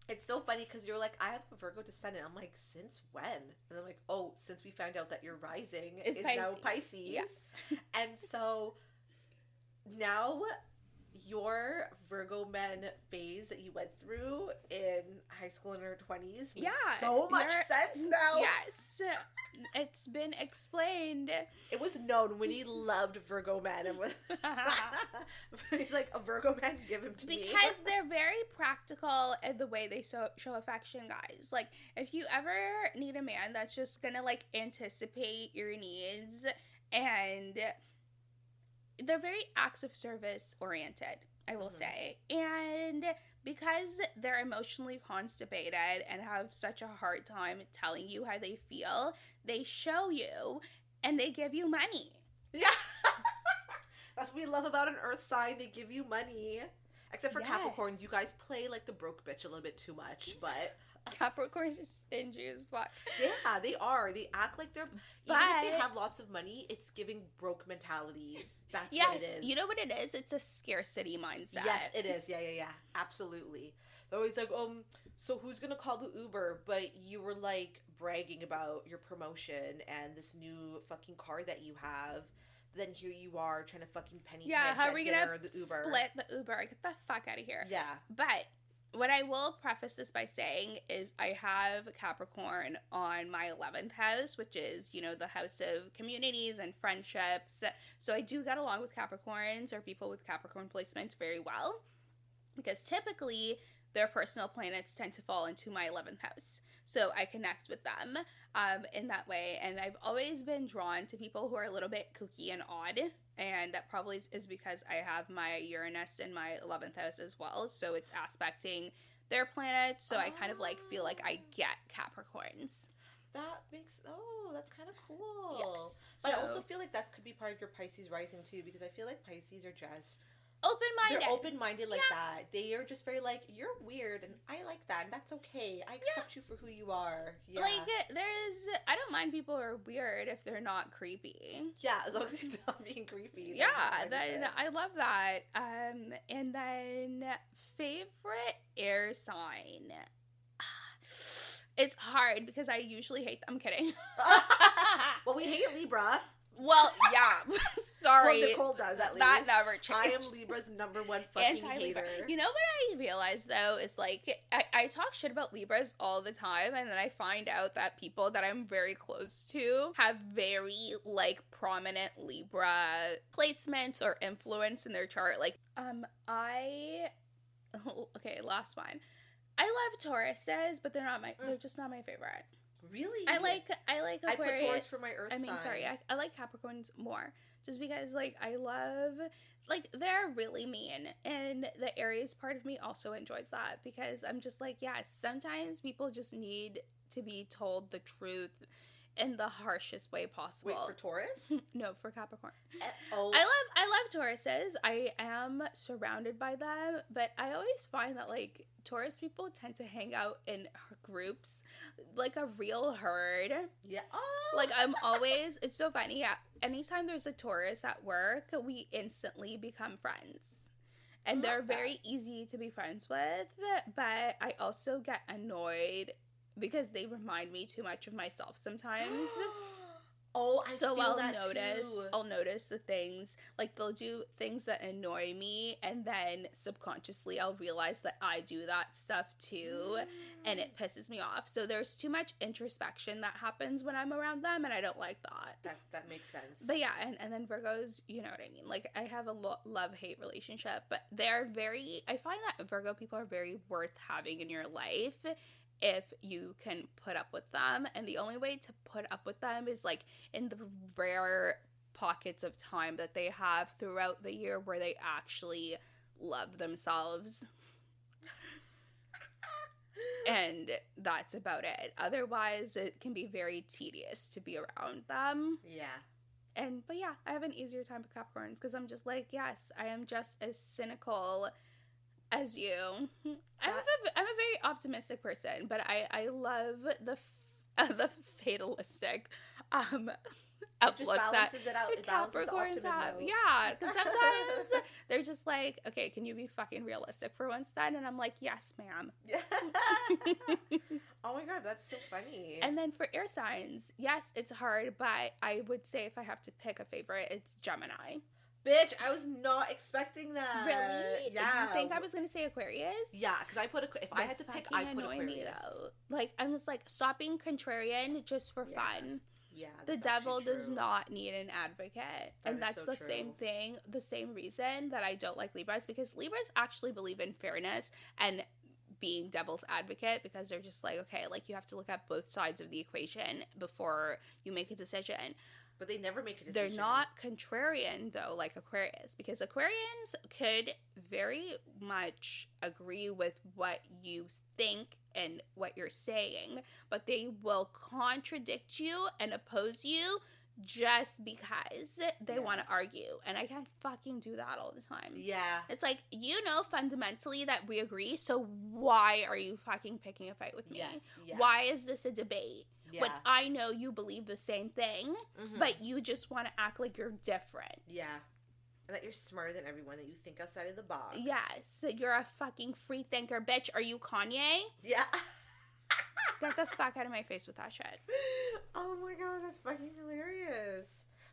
It's so funny because you're like, I have a Virgo descendant. I'm like, since when? And I'm like, oh, since we found out that your rising is now Pisces. Yes. And so now your Virgo men phase that you went through in high school in your 20s makes so much sense now. Yes. It's been explained. It was known Winnie loved Virgo men. And he's like, a Virgo man, give him to me. Because they're very practical in the way they show affection, guys. Like, if you ever need a man that's just gonna, like, anticipate your needs, and they're very acts of service oriented, I will say. And because they're emotionally constipated and have such a hard time telling you how they feel, they show you and they give you money. Yeah. That's what we love about an earth sign. They give you money. Except for Capricorns, you guys play like the broke bitch a little bit too much, but Capricorns are stingy as fuck. Yeah, they are. They act like they're, even if they have lots of money, it's giving broke mentality. That's what it is. You know what it is? It's a scarcity mindset. Yes, it is. Yeah. Absolutely. They're always like, so who's gonna call the Uber? But you were like bragging about your promotion and this new fucking car that you have. Then here you are trying to fucking penny pinch how are we gonna the Uber. split the Uber? Get the fuck out of here. Yeah. But what I will preface this by saying is I have Capricorn on my 11th house, which is, you know, the house of communities and friendships. So I do get along with Capricorns or people with Capricorn placements very well. Because typically their personal planets tend to fall into my 11th house. So I connect with them in that way. And I've always been drawn to people who are a little bit kooky and odd. And that probably is because I have my Uranus in my 11th house as well. So it's aspecting their planets. So I kind of like feel like I get Capricorns. That's kind of cool. Yes. But I also feel like that could be part of your Pisces rising too, because I feel like Pisces are just open-minded. They're open-minded like that. They are just very like, you're weird and I like that and that's okay. I accept you for who you are. Yeah. Like, I don't mind people who are weird if they're not creepy. Yeah, as long as you're not being creepy. Yeah, then I love that. And then favorite air sign. It's hard because I usually hate them. I'm kidding. Well, we hate Libra. Well, yeah. Sorry. Well, Nicole does, at least. That never changed. I am Libra's number one fucking hater. You know what I realize, though, is, like, I talk shit about Libras all the time, and then I find out that people that I'm very close to have very, like, prominent Libra placements or influence in their chart. Like, okay, last one. I love Tauruses, but they're just not my favorite. Really? I like Aquarius. I put Taurus for my Earth sign. Sorry, I like Capricorns more. Just because, like, I love, like, they're really mean. And the Aries part of me also enjoys that. Because I'm just like, yeah, sometimes people just need to be told the truth in the harshest way possible. Wait, for Taurus? No, for Capricorn. I love Tauruses. I am surrounded by them. But I always find that, like, Taurus people tend to hang out in groups like a real herd. Yeah. Like, I'm always, it's so funny. Yeah. Anytime there's a Taurus at work, we instantly become friends. And they're very easy to be friends with. But I also get annoyed because they remind me too much of myself sometimes. I'll notice the things, like, they'll do things that annoy me, and then subconsciously I'll realize that I do that stuff too, and it pisses me off. So there's too much introspection that happens when I'm around them, and I don't like that. That makes sense. But yeah, and then Virgos, you know what I mean? Like, I have a love-hate relationship, but I find that Virgo people are very worth having in your life if you can put up with them. And the only way to put up with them is, like, in the rare pockets of time that they have throughout the year where they actually love themselves. And that's about it. Otherwise, it can be very tedious to be around them. Yeah. But yeah, I have an easier time with Capricorns because I'm just like, yes, I am just as cynical as you. I'm a very optimistic person, but I love the fatalistic outlook that Capricorns have. Yeah, because sometimes they're just like, okay, can you be fucking realistic for once then? And I'm like, yes, ma'am. Oh my god, that's so funny. And then for air signs, yes, it's hard, but I would say if I have to pick a favorite, it's Gemini. Bitch, I was not expecting that. Really? Yeah. Do you think I was going to say Aquarius? Yeah, because I had to pick, I put Aquarius. Me, though. Like, I'm just like, stop being contrarian just for fun. Yeah. The devil does not need an advocate. And that's the same thing, the same reason that I don't like Libras, because Libras actually believe in fairness and being devil's advocate, because they're just like, okay, like, you have to look at both sides of the equation before you make a decision. But they never make a decision. They're not contrarian, though, like Aquarius, because Aquarians could very much agree with what you think and what you're saying, but they will contradict you and oppose you just because they want to argue. And I can't fucking do that all the time. Yeah. It's like, you know, fundamentally that we agree, so why are you fucking picking a fight with me? Yes. Yeah. Why is this a debate? Yeah. When I know you believe the same thing, but you just want to act like you're different. Yeah. And that you're smarter than everyone, that you think outside of the box. Yes. You're a fucking free thinker, bitch. Are you Kanye? Yeah. Get the fuck out of my face with that shit. Oh my god, that's fucking hilarious.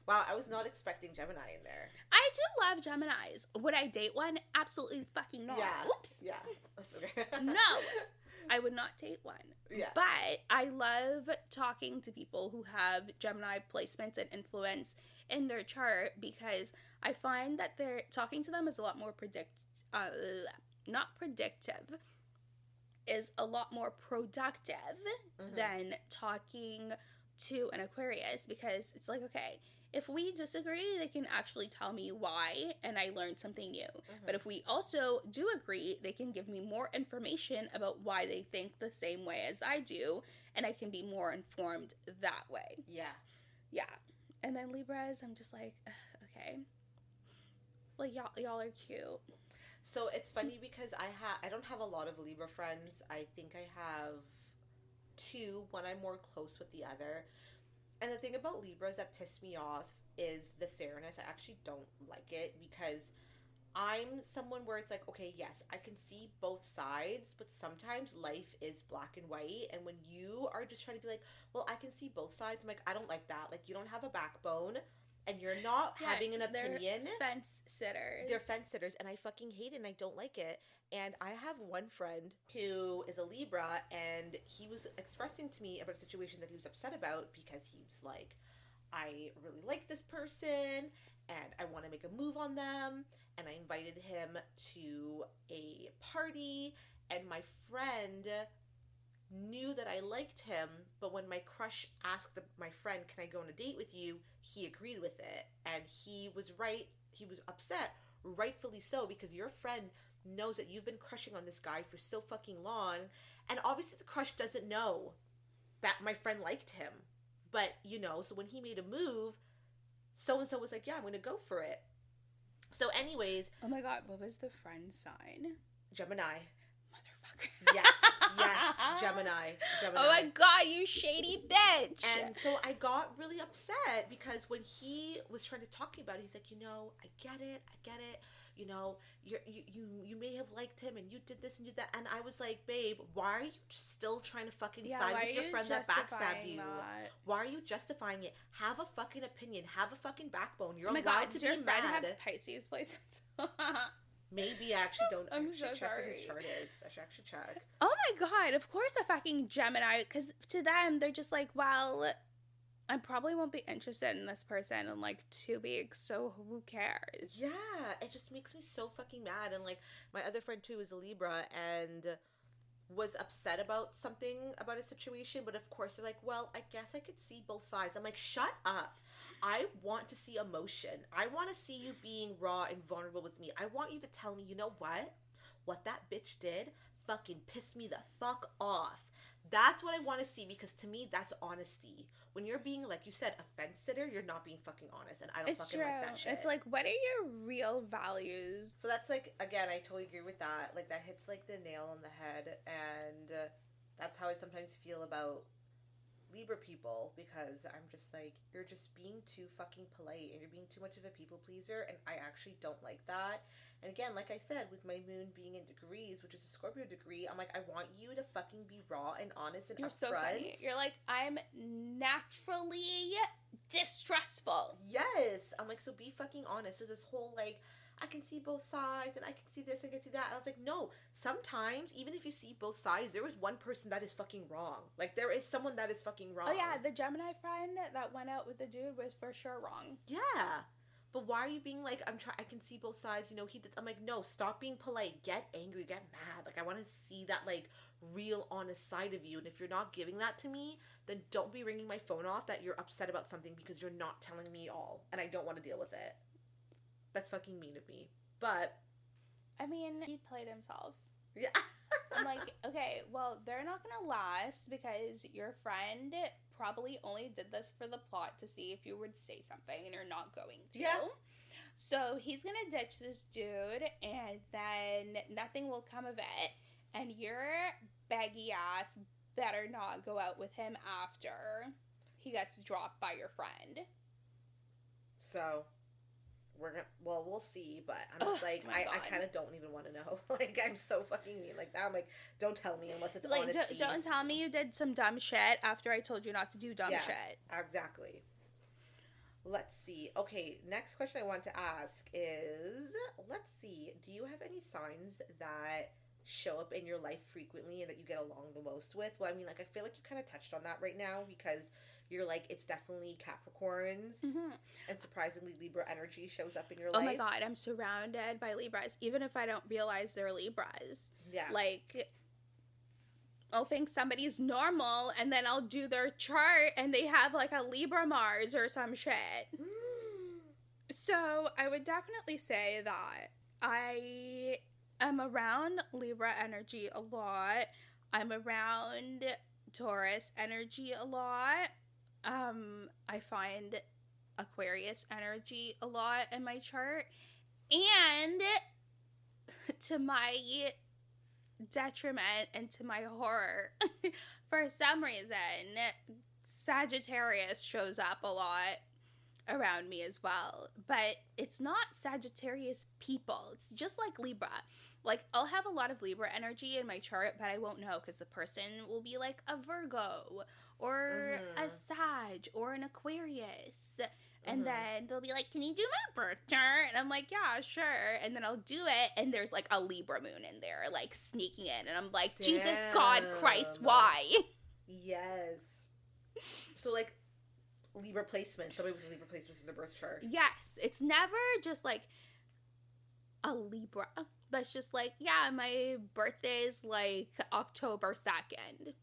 Wow, I was not expecting Gemini in there. I do love Geminis. Would I date one? Absolutely fucking not. Yeah. Oops. Yeah. That's okay. No. I would not date one. Yeah. But I love talking to people who have Gemini placements and influence in their chart, because I find that talking to them is a lot more not predictive, is a lot more productive than talking to an Aquarius, because it's like, okay, if we disagree, they can actually tell me why, and I learned something new. But if we also do agree, they can give me more information about why they think the same way as I do, and I can be more informed that way. Yeah. And then Libras, I'm just like, okay. Like, y'all are cute. So it's funny because I don't have a lot of Libra friends. I think I have 2. One I'm more close with the other. And the thing about Libras that piss me off is the fairness. I actually don't like it because I'm someone where it's like, okay, yes, I can see both sides, but sometimes life is black and white. And when you are just trying to be like, well, I can see both sides, I'm like, I don't like that. Like, you don't have a backbone and you're not having an opinion. They're fence sitters. They're fence sitters, and I fucking hate it and I don't like it. And I have one friend who is a Libra, and he was expressing to me about a situation that he was upset about because he was like, I really like this person and I want to make a move on them. And I invited him to a party, and my friend knew that I liked him, but when my crush asked my friend, can I go on a date with you, he agreed with it. And he was right. He was upset, rightfully so, because your friend knows that you've been crushing on this guy for so fucking long, and obviously the crush doesn't know that my friend liked him. But, you know, so when he made a move, so-and-so was like, yeah, I'm going to go for it. So anyways. Oh my God, what was the friend sign? Gemini. Motherfucker. Yes, Gemini. Oh my God, you shady bitch. And so I got really upset because when he was trying to talk to me about it, he's like, you know, I get it. You know, you may have liked him and you did this and you did that. And I was like, babe, why are you still trying to fucking side with your friend that backstabbed you? That? Why are you justifying it? Have a fucking opinion. Have a fucking backbone. You're allowed to be mad. Does your friend have Pisces placements? Maybe. I actually don't. I'm so check sorry. what his chart is. I should actually check. Oh my God, of course a fucking Gemini, because to them, they're just like, well, I probably won't be interested in this person in like 2 weeks, so who cares? Yeah, it just makes me so fucking mad. And like, my other friend too is a Libra and was upset about something, about a situation, but of course they're like, well, I guess I could see both sides. I'm like, shut up. I want to see emotion. I want to see you being raw and vulnerable with me. I want you to tell me, you know what that bitch did fucking pissed me the fuck off. That's what I want to see, because to me, that's honesty. When you're being, like you said, a fence sitter, you're not being fucking honest, and I don't fucking like that shit. It's like, what are your real values? So that's like, again, I totally agree with that. Like, that hits like the nail on the head, and that's how I sometimes feel about Libra people, because I'm just like, you're just being too fucking polite, and you're being too much of a people pleaser, and I actually don't like that. And again, like I said, with my moon being in degrees, which is a Scorpio degree, I'm like, I want you to fucking be raw and honest and You're upfront. so funny. You're like, I'm naturally distrustful. Yes. I'm like, so be fucking honest. So this whole like, I can see both sides and I can see this and I can see that. And I was like, no, sometimes even if you see both sides, there is one person that is fucking wrong. Like, there is someone that is fucking wrong. Oh yeah, the Gemini friend that went out with the dude was for sure wrong. Yeah. But why are you being like, I can see both sides, you know, he did. I'm like, no, stop being polite. Get angry, get mad. Like, I want to see that, like, real honest side of you. And if you're not giving that to me, then don't be ringing my phone off that you're upset about something, because you're not telling me all. And I don't want to deal with it. That's fucking mean of me. But I mean, he played himself. Yeah. I'm like, okay, well, they're not gonna last, because your friend probably only did this for the plot to see if you would say something, and you're not going to. Yeah. So he's gonna ditch this dude, and then nothing will come of it, and your baggy ass better not go out with him after he gets dropped by your friend. So we'll see, but I'm just like, I kind of don't even want to know. Like, I'm so fucking mean like that. I'm like, don't tell me unless it's like, honesty. Don't tell me you did some dumb shit after I told you not to do dumb shit. Exactly. Let's see. Okay, next question I want to ask is, let's see, do you have any signs that show up in your life frequently and that you get along the most with? Well, I mean, like, I feel like you kind of touched on that right now, because you're like, it's definitely Capricorns, and surprisingly Libra energy shows up in your life. Oh my God, I'm surrounded by Libras, even if I don't realize they're Libras. Yeah. Like, I'll think somebody's normal, and then I'll do their chart, and they have, like, a Libra Mars or some shit. So, I would definitely say that I am around Libra energy a lot. I'm around Taurus energy a lot. I find Aquarius energy a lot in my chart. And to my detriment and to my horror, for some reason, Sagittarius shows up a lot around me as well. But it's not Sagittarius people. It's just like Libra. Like, I'll have a lot of Libra energy in my chart, but I won't know because the person will be like a Virgo or a Sag or an Aquarius. And then they'll be like, can you do my birth chart? And I'm like, yeah, sure. And then I'll do it, and there's like a Libra moon in there, like sneaking in. And I'm like, damn. Jesus, God, Christ, why? Yes. So, like, Libra placement. Somebody with Libra placements in their birth chart. Yes. It's never just like a Libra. But it's just like, yeah, my birthday's like October 2nd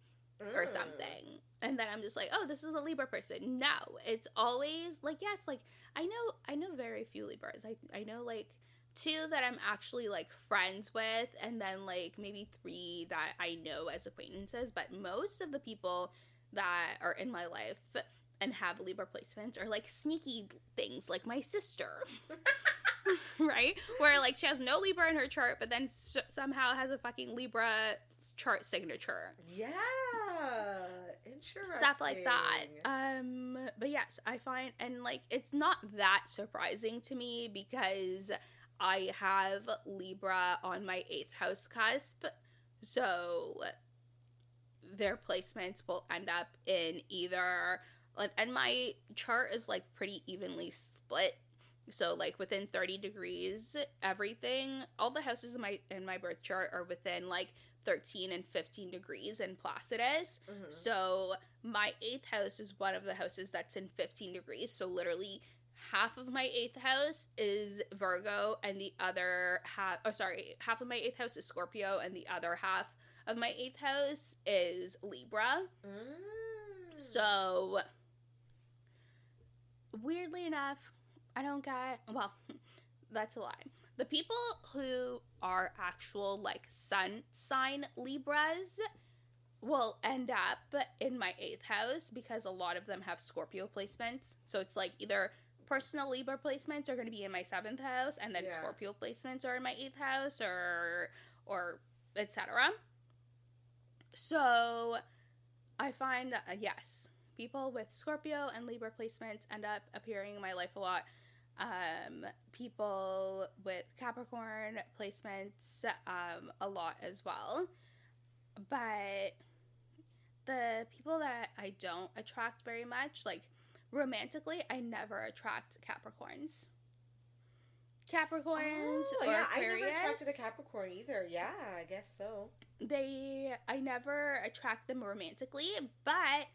or something. And then I'm just like, oh, this is a Libra person. No, it's always like, yes, like I know very few Libras. I know like 2 that I'm actually like friends with, and then like maybe 3 that I know as acquaintances. But most of the people that are in my life and have Libra placements are like sneaky things, like my sister. Right? Where like she has no Libra in her chart, but then somehow has a fucking Libra chart signature. Yeah. Interesting. Stuff like that. But yes, I find, and like it's not that surprising to me because I have Libra on my 8th house cusp. So their placements will end up in either, and my chart is like pretty evenly split. So like within 30 degrees, everything, all the houses in my birth chart are within like 13 and 15 degrees in Placidus. So my 8th house is one of the houses that's in 15 degrees. So literally half of my 8th house is Virgo, and the other half, half of my 8th house is Scorpio, and the other half of my 8th house is Libra. So weirdly enough, I don't get, well, that's a lie. The people who are actual, like, sun sign Libras will end up in my 8th house because a lot of them have Scorpio placements. So it's, like, either personal Libra placements are going to be in my 7th house, and then Scorpio placements are in my 8th house, or etc. So I find that, yes, people with Scorpio and Libra placements end up appearing in my life a lot. People with Capricorn placements a lot as well. But the people that I don't attract very much, like romantically, I never attract Capricorns. Or Aquarius. I never attracted a Capricorn either. Yeah, I guess so. I never attract them romantically, but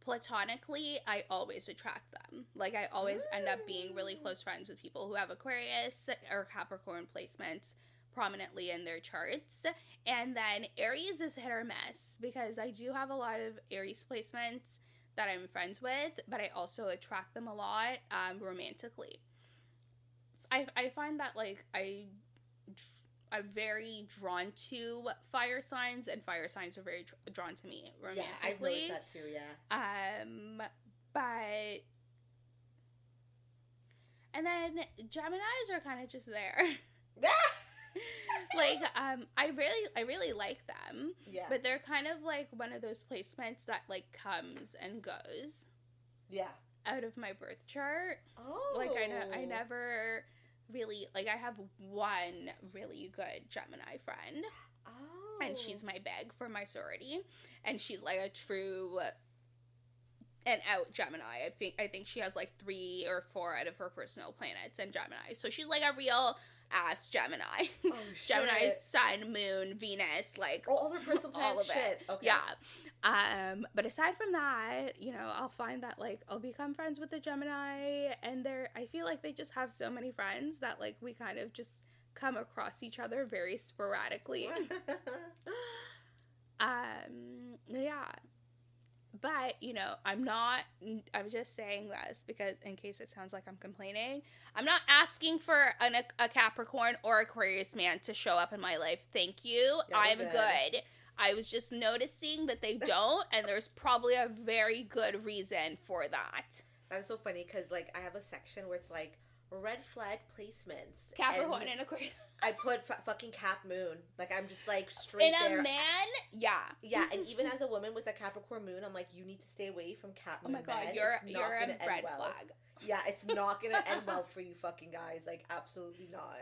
platonically, I always attract them. Like, I always end up being really close friends with people who have Aquarius or Capricorn placements prominently in their charts. And then Aries is hit or miss because I do have a lot of Aries placements that I'm friends with, but I also attract them a lot romantically. I find that, like, I'm very drawn to fire signs, and fire signs are very drawn to me romantically. Yeah, I've noticed that too, yeah. But... And then Geminis are kind of just there. Like, I really like them. Yeah. But they're kind of like one of those placements that, like, comes and goes. Yeah. Out of my birth chart. Oh. Like, I never... really, like, I have one really good Gemini friend. Oh. And she's my beg for my sorority. And she's, like, a true and out Gemini. I think she has, like, 3 or 4 out of her personal planets in Gemini. So she's, like, a real ass Gemini. Oh, shit. Gemini, Sun, Moon, Venus, like, all their personal planets, all of it. Okay. Yeah. But aside from that, you know, I'll find that, like, I'll become friends with the Gemini, and I feel like they just have so many friends that, like, we kind of just come across each other very sporadically. Yeah. But, I'm just saying this because in case it sounds like I'm complaining, I'm not asking for a Capricorn or Aquarius man to show up in my life. Thank you. Yeah, I'm good. I was just noticing that they don't, and there's probably a very good reason for that. That's so funny because, like, I have a section where it's like red flag placements. Capricorn and Aquarius. I put fucking Cap Moon. Like, I'm just like straight there. In a man, yeah. Yeah, and even as a woman with a Capricorn moon, I'm like, you need to stay away from Cap Moon. Oh my god, men. you're a red flag. Yeah, it's not gonna end well for you fucking guys. Like, absolutely not.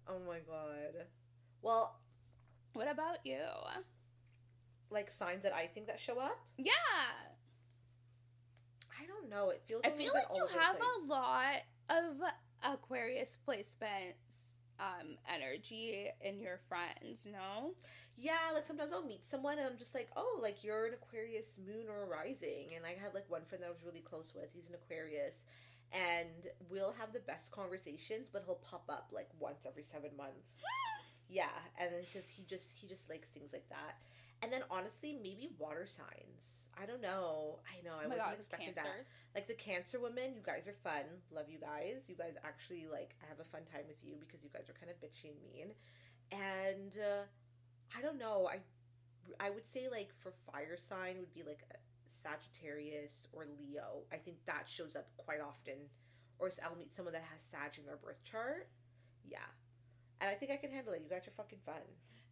Oh my god. Well, what about you? Like, signs that I think that show up? Yeah. I don't know. It feels I feel like you have a lot of Aquarius placements energy in your friends, no? Yeah, like sometimes I'll meet someone and I'm just like, oh, like you're an Aquarius moon or rising. And I had like one friend that I was really close with. He's an Aquarius. And we'll have the best conversations, but he'll pop up like once every 7 months. Yeah, and then because he just likes things like that. And then honestly, maybe water signs. I don't know. I know. I wasn't expecting that. Like the Cancer women, you guys are fun. Love you guys. You guys actually like. I have a fun time with you because you guys are kind of bitchy and mean. And I don't know. I would say like for fire sign would be like Sagittarius or Leo. I think that shows up quite often. Or I'll meet someone that has Sag in their birth chart. Yeah. And I think I can handle it. You guys are fucking fun.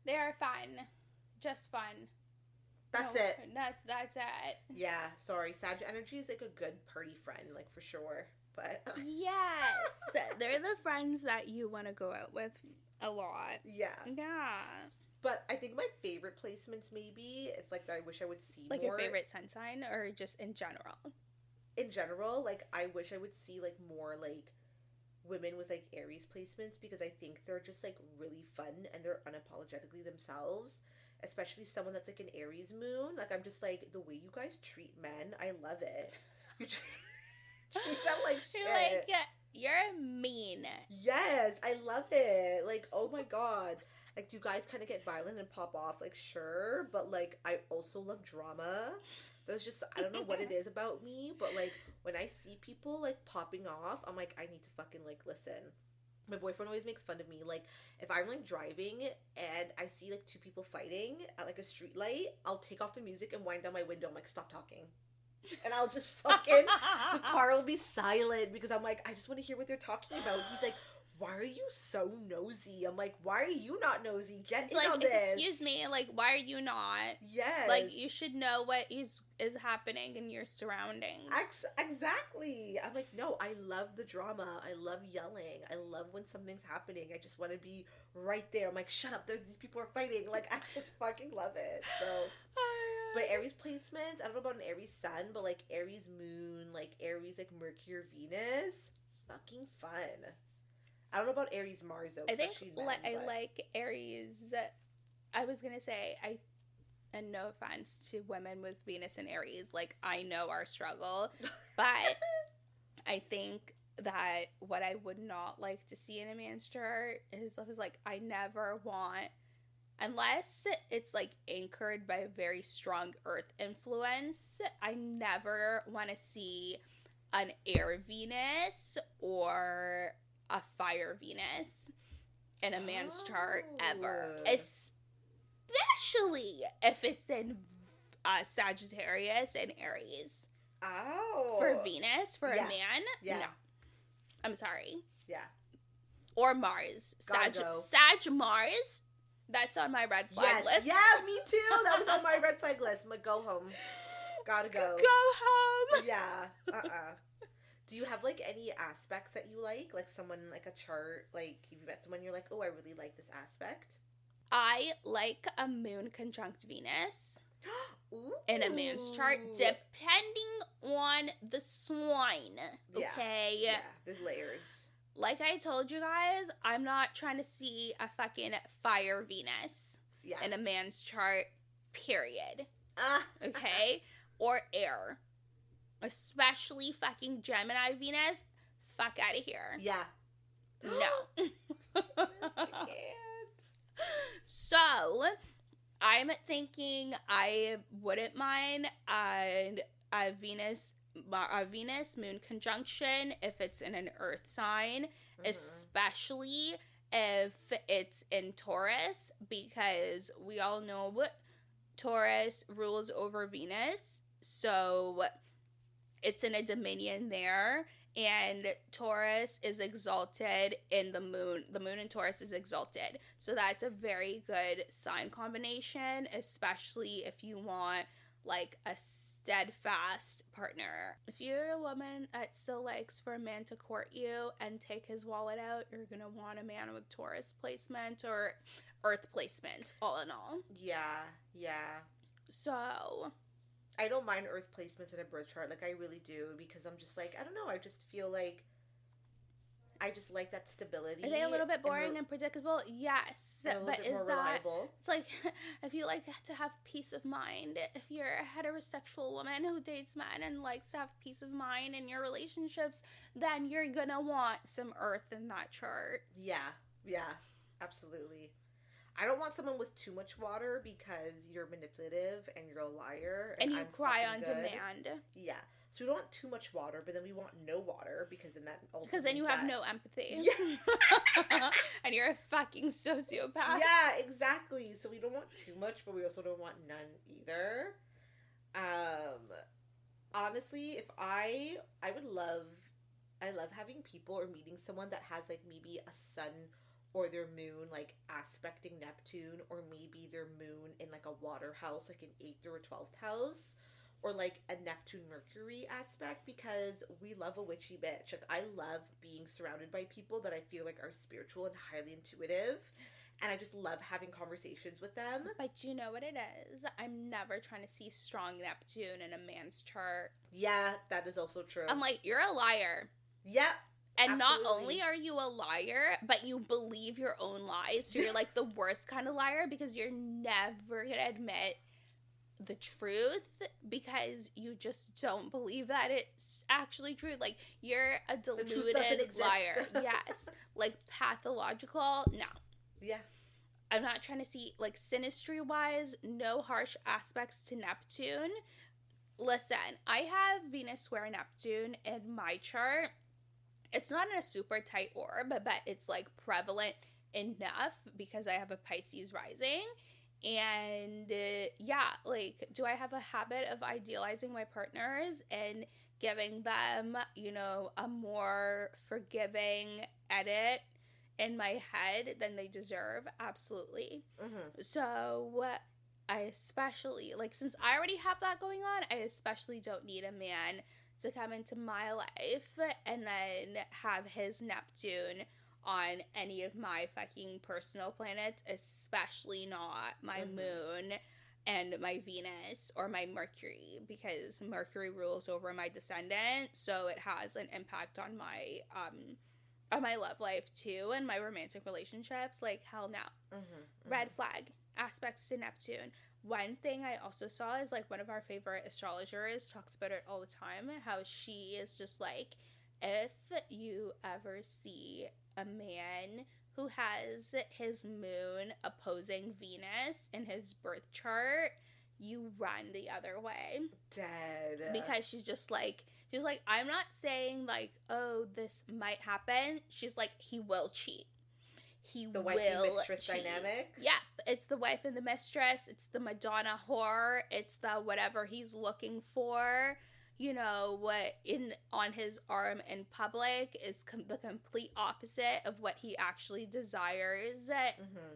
They are fun. Just fun. That's it. That's it. Yeah, sorry. Sag energy is like a good party friend, like for sure. But yes, they're the friends that you want to go out with a lot. Yeah. Yeah. But I think my favorite placements maybe is like that I wish I would see like more. Your favorite sun sign or just in general? In general, like I wish I would see like more like women with like Aries placements because I think they're just like really fun and they're unapologetically themselves. Especially someone that's like an Aries moon. Like I'm just like the way you guys treat men, I love it. You treat them like shit. You're like, yeah, you're mean. Yes, I love it. Like, oh my god. Like, do you guys kind of get violent and pop off? Like, sure, but like I also love drama. There's just I don't know what it is about me, but like when I see people like popping off, I'm like I need to fucking like listen. My boyfriend always makes fun of me. Like, if I'm, like, driving and I see, like, two people fighting at, like, a street light, I'll take off the music and wind down my window. I'm like, stop talking. And I'll just fucking, the car will be silent because I'm like, I just want to hear what they're talking about. He's like, why are you so nosy? I'm like, why are you not nosy? Get in on this. Excuse me, like, why are you not? Yes. Like, you should know what is happening in your surroundings. Exactly. I'm like, no, I love the drama. I love yelling. I love when something's happening. I just want to be right there. I'm like, shut up. These people are fighting. Like, I just fucking love it. So, but Aries placements, I don't know about an Aries sun, but like Aries moon, like Aries, like Mercury or Venus, fucking fun. I don't know about Aries Mars though. I think I like Aries. I was gonna say and no offense to women with Venus and Aries, like I know our struggle, but I think that what I would not like to see in a man's chart is like I never want, unless it's like anchored by a very strong Earth influence, I never want to see an air Venus or a fire Venus in a man's chart ever, especially if it's in Sagittarius and Aries. Oh, for Venus, for a man, no, I'm sorry, or Mars, Sag Mars. That's on my red flag list. Yeah, me too. That was on my red flag list. I'm like, go home. Gotta go. Go home. Yeah. Do you have, like, any aspects that you like? Like, someone, like, a chart, like, if you met someone, you're like, oh, I really like this aspect? I like a moon conjunct Venus in a man's chart, depending on the sign, okay? Yeah, there's layers. Like I told you guys, I'm not trying to see a fucking fire Venus in a man's chart, period. Okay? Or air. Especially fucking Gemini Venus, fuck out of here. Yeah. No. I can't. So, I'm thinking I wouldn't mind a Venus moon conjunction if it's in an earth sign, especially if it's in Taurus, because we all know what Taurus rules over Venus, so it's in a dominion there, and Taurus is exalted in the moon. The moon in Taurus is exalted, so that's a very good sign combination, especially if you want like a steadfast partner. If you're a woman that still likes for a man to court you and take his wallet out, you're gonna want a man with Taurus placement or earth placement, all in all. Yeah. So I don't mind earth placements in a birth chart, like I really do, because I'm just like, I don't know, I just feel like I just like that stability. Are they a little bit boring and predictable? Yes. But is that reliable? It's like, if you like to have peace of mind, if you're a heterosexual woman who dates men and likes to have peace of mind in your relationships, then you're gonna want some earth in that chart. Yeah, absolutely. I don't want someone with too much water because you're manipulative and you're a liar. And you cry on demand. Yeah. So we don't want too much water, but then we want no water because then that also because then you have no empathy. Yeah. And you're a fucking sociopath. Yeah, exactly. So we don't want too much, but we also don't want none either. Honestly, if I love having people or meeting someone that has like maybe a sun or their moon like aspecting Neptune, or maybe their moon in like a water house, like an 8th or a 12th house, or like a Neptune Mercury aspect, because we love a witchy bitch. Like I love being surrounded by people that I feel like are spiritual and highly intuitive, and I just love having conversations with them. But you know what it is? I'm never trying to see strong Neptune in a man's chart. Yeah, that is also true. I'm like, you're a liar. Yep. And absolutely. Not only are you a liar, but you believe your own lies. So you're like the worst kind of liar, because you're never going to admit the truth because you just don't believe that it's actually true. Like, you're a deluded liar. Yes. Like, pathological. No. Yeah. I'm not trying to see, like, synastry-wise, no harsh aspects to Neptune. Listen, I have Venus square Neptune in my chart. It's not in a super tight orb, but it's, like, prevalent enough because I have a Pisces rising. And, yeah, like, do I have a habit of idealizing my partners and giving them, you know, a more forgiving edit in my head than they deserve? Absolutely. Mm-hmm. So I especially, like, since I already have that going on, I especially don't need a man to come into my life and then have his Neptune on any of my fucking personal planets, especially not my moon and my Venus or my Mercury, because Mercury rules over my descendant, so it has an impact on my love life too, and my romantic relationships. Like, hell no. Red flag. Aspects to Neptune. One thing I also saw is, like, one of our favorite astrologers talks about it all the time, how she is just like, if you ever see a man who has his moon opposing Venus in his birth chart, you run the other way. Dead. Because she's like, I'm not saying, like, oh, this might happen. She's like, he will cheat. The wife and mistress dynamic? Yeah, it's the wife and the mistress. It's the Madonna whore. It's the whatever he's looking for. You know, what on his arm in public is the complete opposite of what he actually desires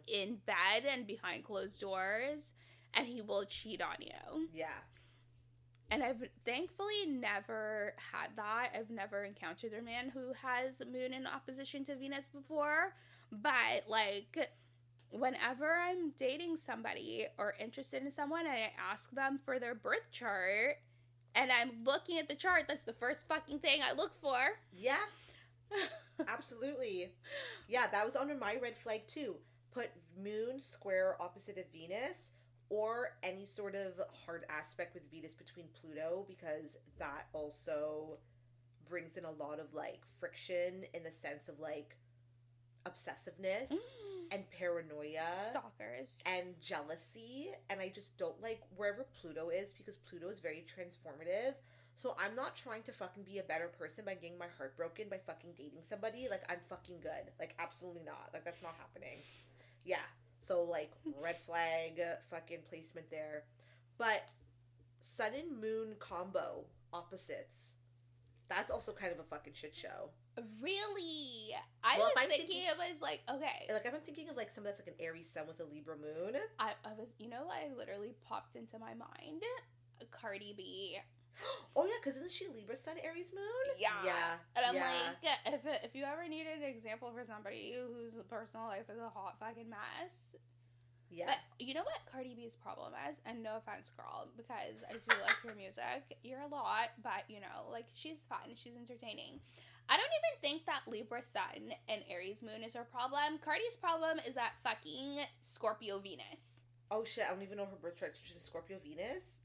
in bed and behind closed doors. And he will cheat on you. Yeah. And I've thankfully never had that. I've never encountered a man who has moon in opposition to Venus before. But, like, whenever I'm dating somebody or interested in someone and I ask them for their birth chart and I'm looking at the chart, that's the first fucking thing I look for. Yeah. Absolutely. Yeah, that was under my red flag too. Put moon square opposite of Venus, or any sort of hard aspect with Venus between Pluto, because that also brings in a lot of, like, friction in the sense of, like, obsessiveness and paranoia. Stalkers. And jealousy. And I just don't like wherever Pluto is, because Pluto is very transformative. So I'm not trying to fucking be a better person by getting my heart broken by fucking dating somebody. Like, I'm fucking good. Like, absolutely not. Like, that's not happening. Yeah. So, like, red flag fucking placement there. But sun and moon combo opposites. That's also kind of a fucking shit show. Really? I was thinking it was like, okay. Like, if I'm thinking of like something that's like an Aries sun with a Libra moon. I was, I literally popped into my mind Cardi B. Oh yeah, because isn't she Libra sun, Aries moon? Yeah. And I'm like, if you ever needed an example for somebody whose personal life is a hot fucking mess. Yeah. But you know what Cardi B's problem is? And no offense, girl, because I do like your music. You're a lot, but, like, she's fun. She's entertaining. I don't even think that Libra sun and Aries moon is her problem. Cardi's problem is that fucking Scorpio Venus. Oh, shit. I don't even know her birth chart. She's a Scorpio Venus?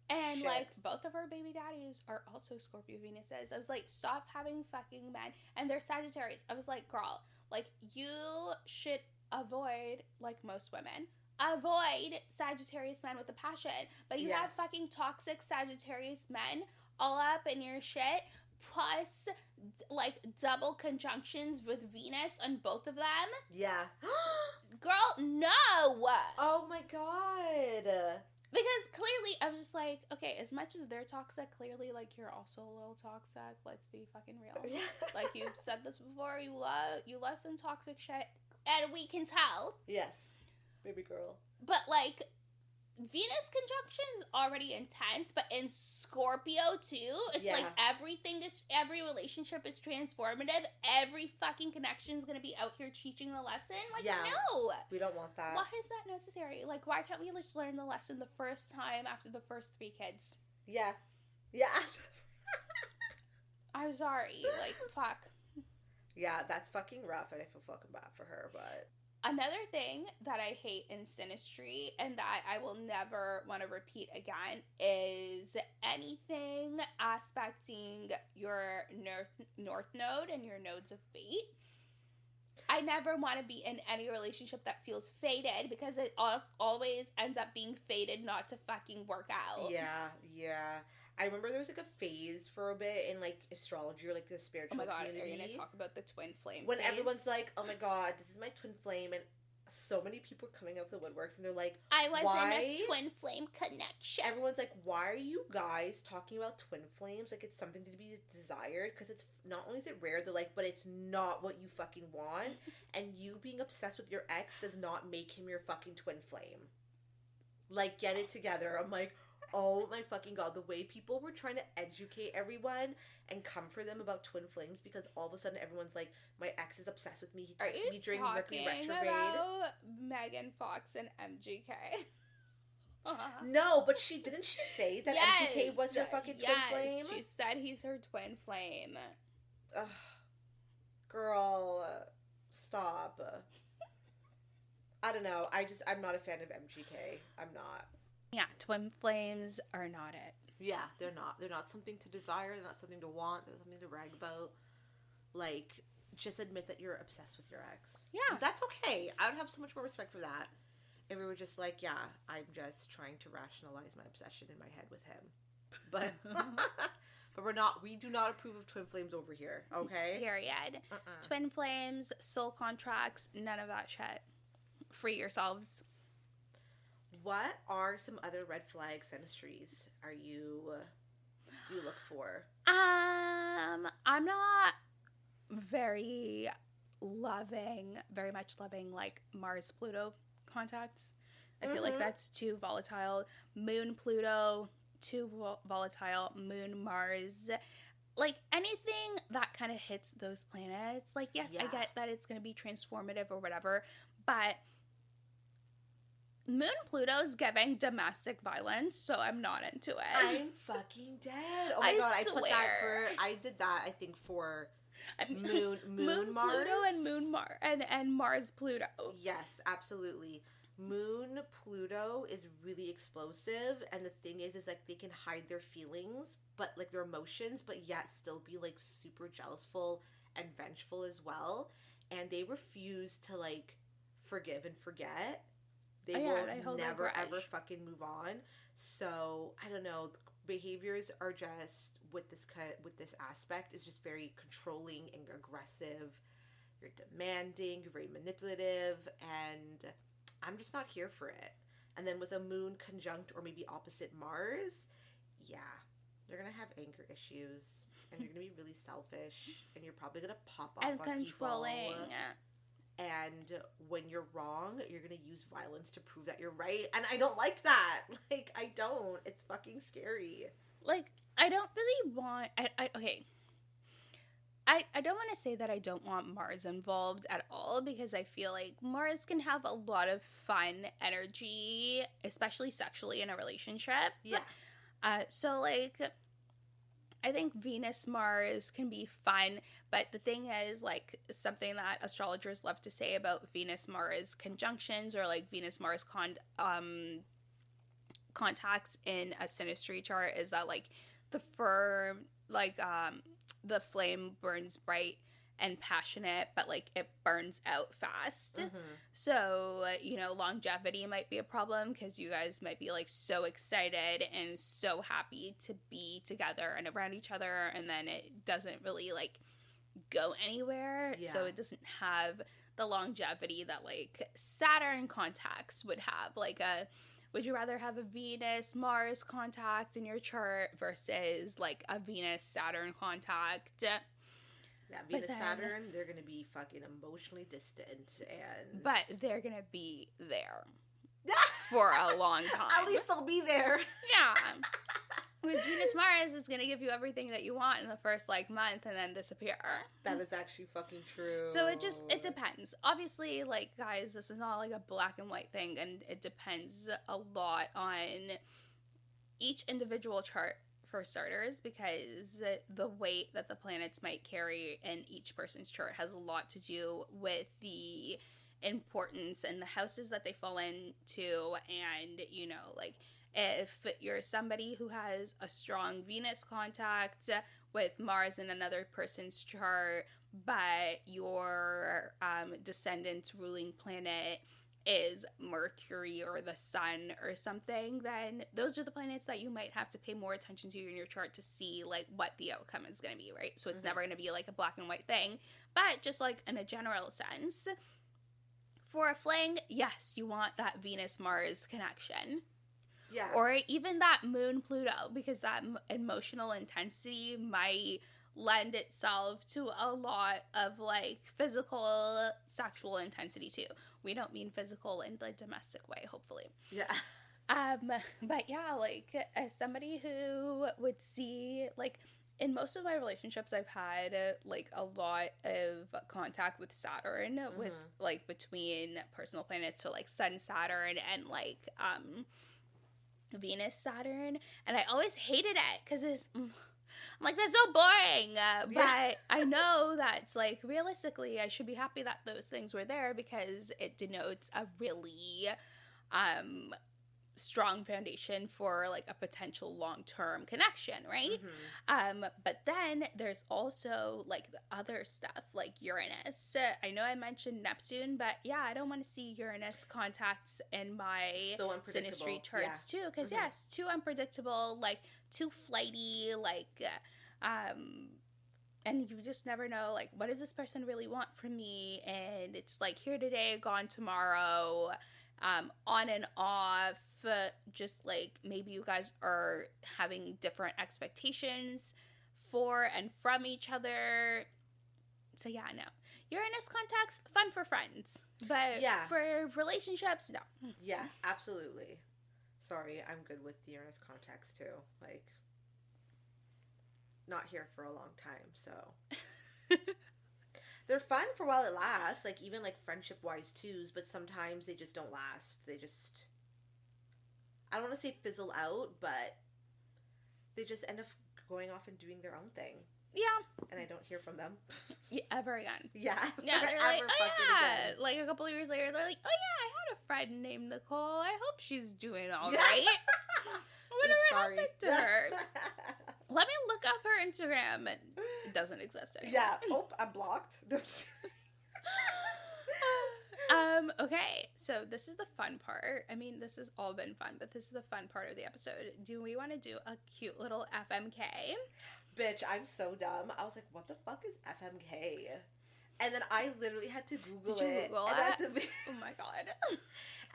And, like, both of her baby daddies are also Scorpio Venuses. I was like, stop having fucking men. And they're Sagittarius. I was like, girl, like, you should avoid, like most women, avoid Sagittarius men with a passion. But you have fucking toxic Sagittarius men all up in your shit, plus, like, double conjunctions with Venus on both of them. Yeah. Girl, no! Oh my god. Because clearly, I was just like, okay, as much as they're toxic, clearly, like, you're also a little toxic. Let's be fucking real. Like, you've said this before, you love some toxic shit. And we can tell. Yes. Baby girl. But, like, Venus conjunction is already intense, but in Scorpio, too, it's like every relationship is transformative. Every fucking connection is going to be out here teaching the lesson. Like, no. We don't want that. Why is that necessary? Like, why can't we just learn the lesson the first time after the first 3 kids? Yeah. Yeah, after I'm sorry. Like, fuck. Yeah, that's fucking rough, and I feel fucking bad for her, but... Another thing that I hate in synastry, and that I will never want to repeat again, is anything aspecting your north node and your nodes of fate. I never want to be in any relationship that feels fated, because it always ends up being fated not to fucking work out. Yeah. I remember there was, like, a phase for a bit in, like, astrology or, like, the spiritual community. Oh my god, are you going to talk about the twin flame when phase? Everyone's like, oh my god, this is my twin flame, and so many people are coming out of the woodworks, and they're like, I was in a twin flame connection. Everyone's like, why are you guys talking about twin flames? Like, it's something to be desired, because it's, not only is it rare, they're like, but it's not what you fucking want, and you being obsessed with your ex does not make him your fucking twin flame. Like, get it together. I'm like... Oh my fucking god, the way people were trying to educate everyone and comfort them about twin flames, because all of a sudden everyone's like, my ex is obsessed with me, he texts me during Mercury retrograde. About Megan Fox and MGK? No, but didn't she say that MGK was her fucking twin flame? She said he's her twin flame. Ugh. Girl, stop. I don't know, I'm not a fan of MGK. I'm not. Yeah, twin flames are not it. Yeah, they're not. They're not something to desire. They're not something to want. They're something to brag about. Like, just admit that you're obsessed with your ex. Yeah. That's okay. I would have so much more respect for that if we were just like, yeah, I'm just trying to rationalize my obsession in my head with him. But but we do not approve of twin flames over here, okay? Period. Twin flames, soul contracts, none of that shit. Free yourselves. What are some other red flag synastries do you look for? I'm not very much loving, like, Mars-Pluto contacts. I feel like that's too volatile. Moon-Pluto, too volatile. Moon-Mars. Like, anything that kind of hits those planets. Like, yes, I get that it's going to be transformative or whatever, but... Moon Pluto's giving domestic violence, so I'm not into it. I'm fucking dead. Oh my god, I did that, I think, for Moon Mars. Pluto and Mars Pluto. Yes, absolutely. Moon Pluto is really explosive, and the thing is like they can hide their feelings, but like their emotions, but yet still be like super jealousful and vengeful as well. and they refuse to, like, forgive and forget. They will never ever fucking move on. So, I don't know. Behaviors are just, with this aspect, is just very controlling and aggressive. You're demanding, you're very manipulative, and I'm just not here for it. And then with a moon conjunct or maybe opposite Mars, yeah, you're going to have anger issues, and you're going to be really selfish, and you're probably going to pop off and on controlling. people. And when you're wrong, you're going to use violence to prove that you're right. And I don't like that. Like, I don't. It's fucking scary. Like, I don't really want... Okay. I don't want to say that I don't want Mars involved at all, because I feel like Mars can have a lot of fun energy, especially sexually in a relationship. Yeah. So, like... I think Venus-Mars can be fun, but the thing is, like, something that astrologers love to say about Venus-Mars conjunctions, or, like, Venus-Mars contacts in a synastry chart, is that, like, the flame burns bright and passionate, but, like, it burns out fast. Mm-hmm. So, you know, longevity might be a problem, because you guys might be, like, so excited and so happy to be together and around each other, and then it doesn't really, like, go anywhere. Yeah. So it doesn't have the longevity that, like, Saturn contacts would have. Like, would you rather have a Venus-Mars contact in your chart versus, like, a Venus-Saturn contact? Yeah, Venus-Saturn, they're going to be fucking emotionally distant, and... But they're going to be there for a long time. At least they'll be there. Yeah. Because Venus-Mars is going to give you everything that you want in the first, like, month and then disappear. That is actually fucking true. So it depends. Obviously, like, guys, this is not, like, a black and white thing, and it depends a lot on each individual chart, for starters, because the weight that the planets might carry in each person's chart has a lot to do with the importance and the houses that they fall into. And, you know, like, if you're somebody who has a strong Venus contact with Mars in another person's chart, but your descendant's ruling planet is Mercury or the Sun or something, then those are the planets that you might have to pay more attention to in your chart to see, like, what the outcome is going to be, right? So it's never going to be, like, a black and white thing, but just, like, in a general sense, for a fling, yes, you want that Venus-Mars connection. Yeah. Or even that Moon-Pluto, because that emotional intensity might lend itself to a lot of, like, physical, sexual intensity, too. We don't mean physical in the domestic way, hopefully. Yeah. But yeah, like, as somebody who would see, like, in most of my relationships, I've had, like, a lot of contact with Saturn, with, like, between personal planets, so, like, Sun Saturn and, like, Venus Saturn, and I always hated it, because I'm like, that's so boring, but I know that, like, realistically, I should be happy that those things were there, because it denotes a really strong foundation for, like, a potential long-term connection, right? But then there's also, like, the other stuff, like Uranus. I know I mentioned Neptune, but yeah, I don't want to see Uranus contacts in my synastry charts too, because yes, too unpredictable, like, too flighty, like, and you just never know, like, what does this person really want from me? And it's like, here today, gone tomorrow, on and off, just, like, maybe you guys are having different expectations for and from each other. So yeah, no. Uranus contacts, fun for friends, but for relationships, no. Yeah, absolutely. Sorry, I'm good with the Uranus contacts too. Like, not here for a long time, so. They're fun for while it lasts, like, even, like, friendship-wise, too, but sometimes they just don't last. They just, I don't want to say fizzle out, but they just end up going off and doing their own thing. Yeah. And I don't hear from them. Ever again. Yeah. Yeah, they're like, oh yeah. Again. Like, a couple of years later, they're like, oh yeah, I had a friend named Nicole. I hope she's doing all right. Whatever happened to her? Let me look up her Instagram, and it doesn't exist anymore. Yeah. Oh, I'm blocked. Okay, so this is the fun part. I mean, this has all been fun, but this is the fun part of the episode. Do we want to do a cute little FMK? Bitch, I'm so dumb. I was like, what the fuck is FMK? And then I literally had to Google Did you it. Google it? Oh my god.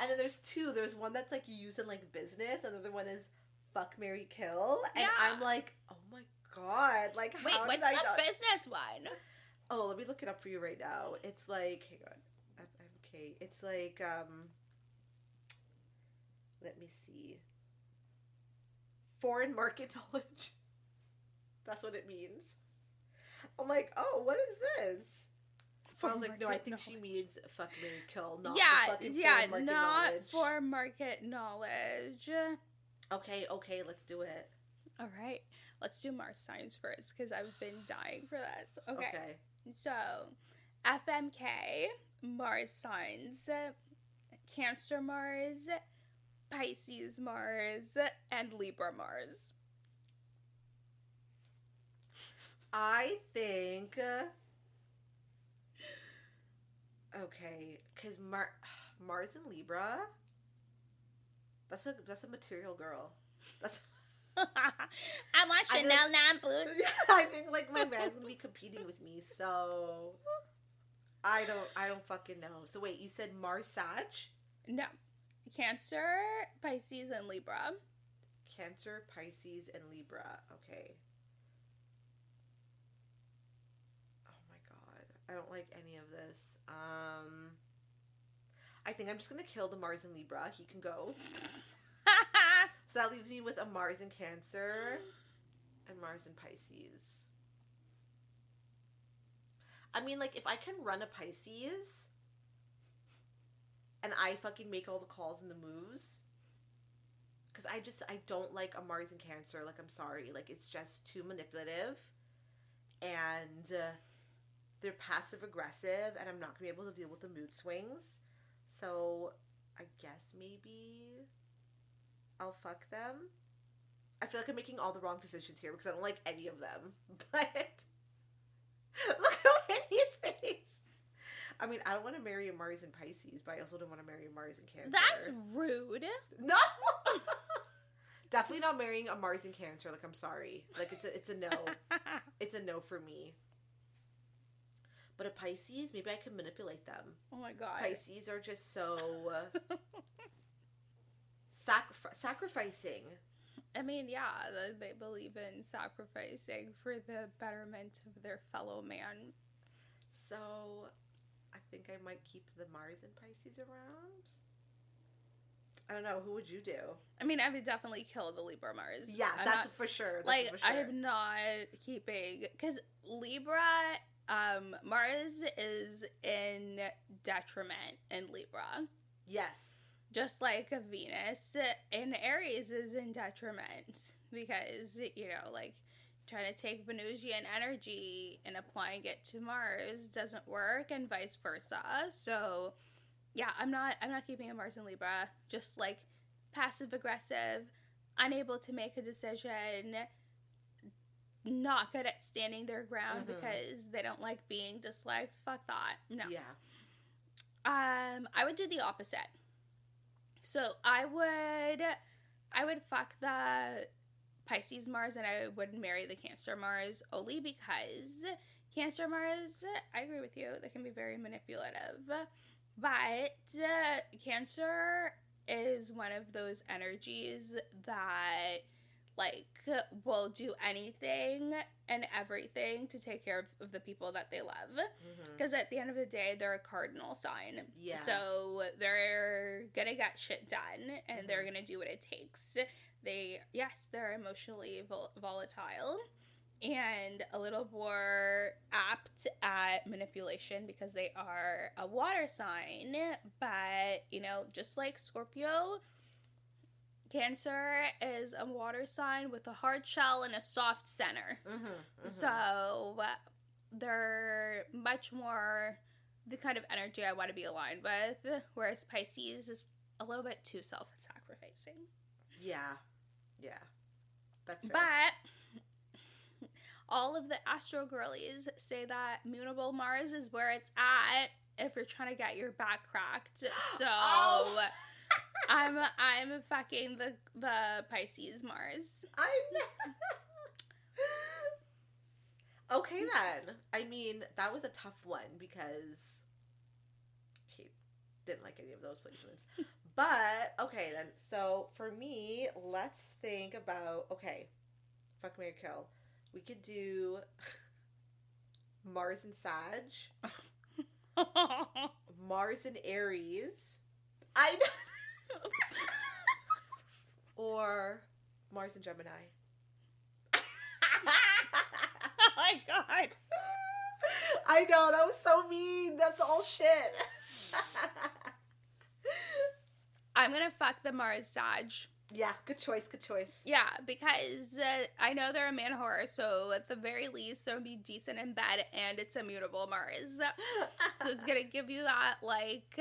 And then there's two. There's one that's like you use in like business, and the other one is fuck, marry, kill. And I'm like, oh my god. Like, wait, how what's did I the not... business one? Oh, let me look it up for you right now. It's like, hang on. FMK. It's like, let me see. Foreign market knowledge. That's what it means. I'm like, oh, what is this? So I was like, no, I think she means fuck, marry, kill, not foreign market knowledge. For market knowledge. Okay, let's do it. All right, let's do Mars signs first because I've been dying for this. Okay. So, FMK, Mars signs, Cancer Mars, Pisces Mars, and Libra Mars. I think... Okay, because Mars and Libra, that's a material girl. That's... I want Chanel like, boots. Yeah, I think like my man's gonna be competing with me, so I don't fucking know. So wait, you said Mars Sag? No, Cancer, Pisces, and Libra. Cancer, Pisces, and Libra. Okay. Oh my god, I don't like any of this. I think I'm just gonna kill the Mars and Libra. He can go. So that leaves me with a Mars in Cancer and Mars in Pisces. I mean, like, if I can run a Pisces and I fucking make all the calls and the moves, because I don't like a Mars in Cancer. Like, I'm sorry. Like, it's just too manipulative. And they're passive aggressive, and I'm not going to be able to deal with the mood swings. So, I guess maybe I'll fuck them. I feel like I'm making all the wrong decisions here because I don't like any of them. But look at Wendy's face. I mean, I don't want to marry a Mars in Pisces, but I also don't want to marry a Mars in Cancer. That's rude. No. Definitely not marrying a Mars in Cancer. Like, I'm sorry. Like, it's a no. It's a no for me. But a Pisces, maybe I can manipulate them. Oh my god. Pisces are just so sacrificing. I mean, yeah, they believe in sacrificing for the betterment of their fellow man. So, I think I might keep the Mars and Pisces around. I don't know. Who would you do? I mean, I would definitely kill the Libra Mars. Yeah, that's for sure. I'm not keeping... Because Libra... Mars is in detriment in Libra. Yes. Just like Venus in Aries is in detriment because, like, trying to take Venusian energy and applying it to Mars doesn't work and vice versa. So, yeah, I'm not keeping a Mars in Libra. Just, like, passive aggressive, unable to make a decision, not good at standing their ground because they don't like being disliked. Fuck that. No. Yeah. I would do the opposite. So I would fuck the Pisces Mars and I would marry the Cancer Mars only because Cancer Mars, I agree with you, they can be very manipulative. But Cancer is one of those energies that, like, will do anything and everything to take care of the people that they love. Because at the end of the day, they're a cardinal sign. Yeah. So they're gonna get shit done, and they're gonna do what it takes. They're emotionally volatile and a little more apt at manipulation because they are a water sign. But, just like Scorpio, Cancer is a water sign with a hard shell and a soft center. So they're much more the kind of energy I want to be aligned with, whereas Pisces is a little bit too self-sacrificing. Yeah. That's fair. But all of the astro girlies say that Moonable Mars is where it's at if you're trying to get your back cracked. So Oh. I'm fucking the Pisces Mars. Okay then. I mean, that was a tough one because he didn't like any of those placements. But okay then. So for me, let's think about fuck, marry, kill. We could do Mars and Sag, Mars and Aries. I know. Or Mars and Gemini. Oh my god. I know, that was so mean. That's all shit. I'm gonna fuck the Mars Sag. Yeah, good choice, good choice. Yeah, because I know they're a man whore, so at the very least, they'll be decent in bed, and it's immutable Mars. So it's gonna give you that, like,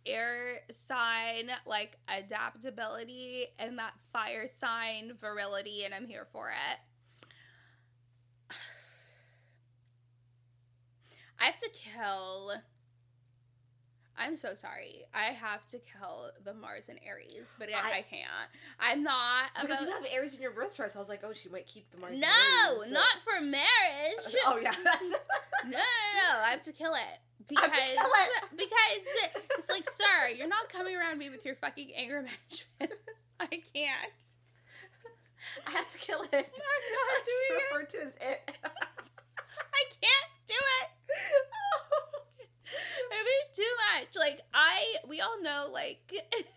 air sign, like, adaptability, and that fire sign virility, and I'm here for it. I have to kill... I'm so sorry. I have to kill the Mars and Aries, but I can't. I'm not... Because you have Aries in your birth chart, so I was like, oh, she might keep the Mars and No, Aries. not for marriage. Oh, yeah. No. I have to kill it. Because it's like, sir, you're not coming around me with your fucking anger management. I can't. I have to kill it. I'm not doing it. Referred to as it. I can't do it. It'd be too much. Like, we all know, like, I don't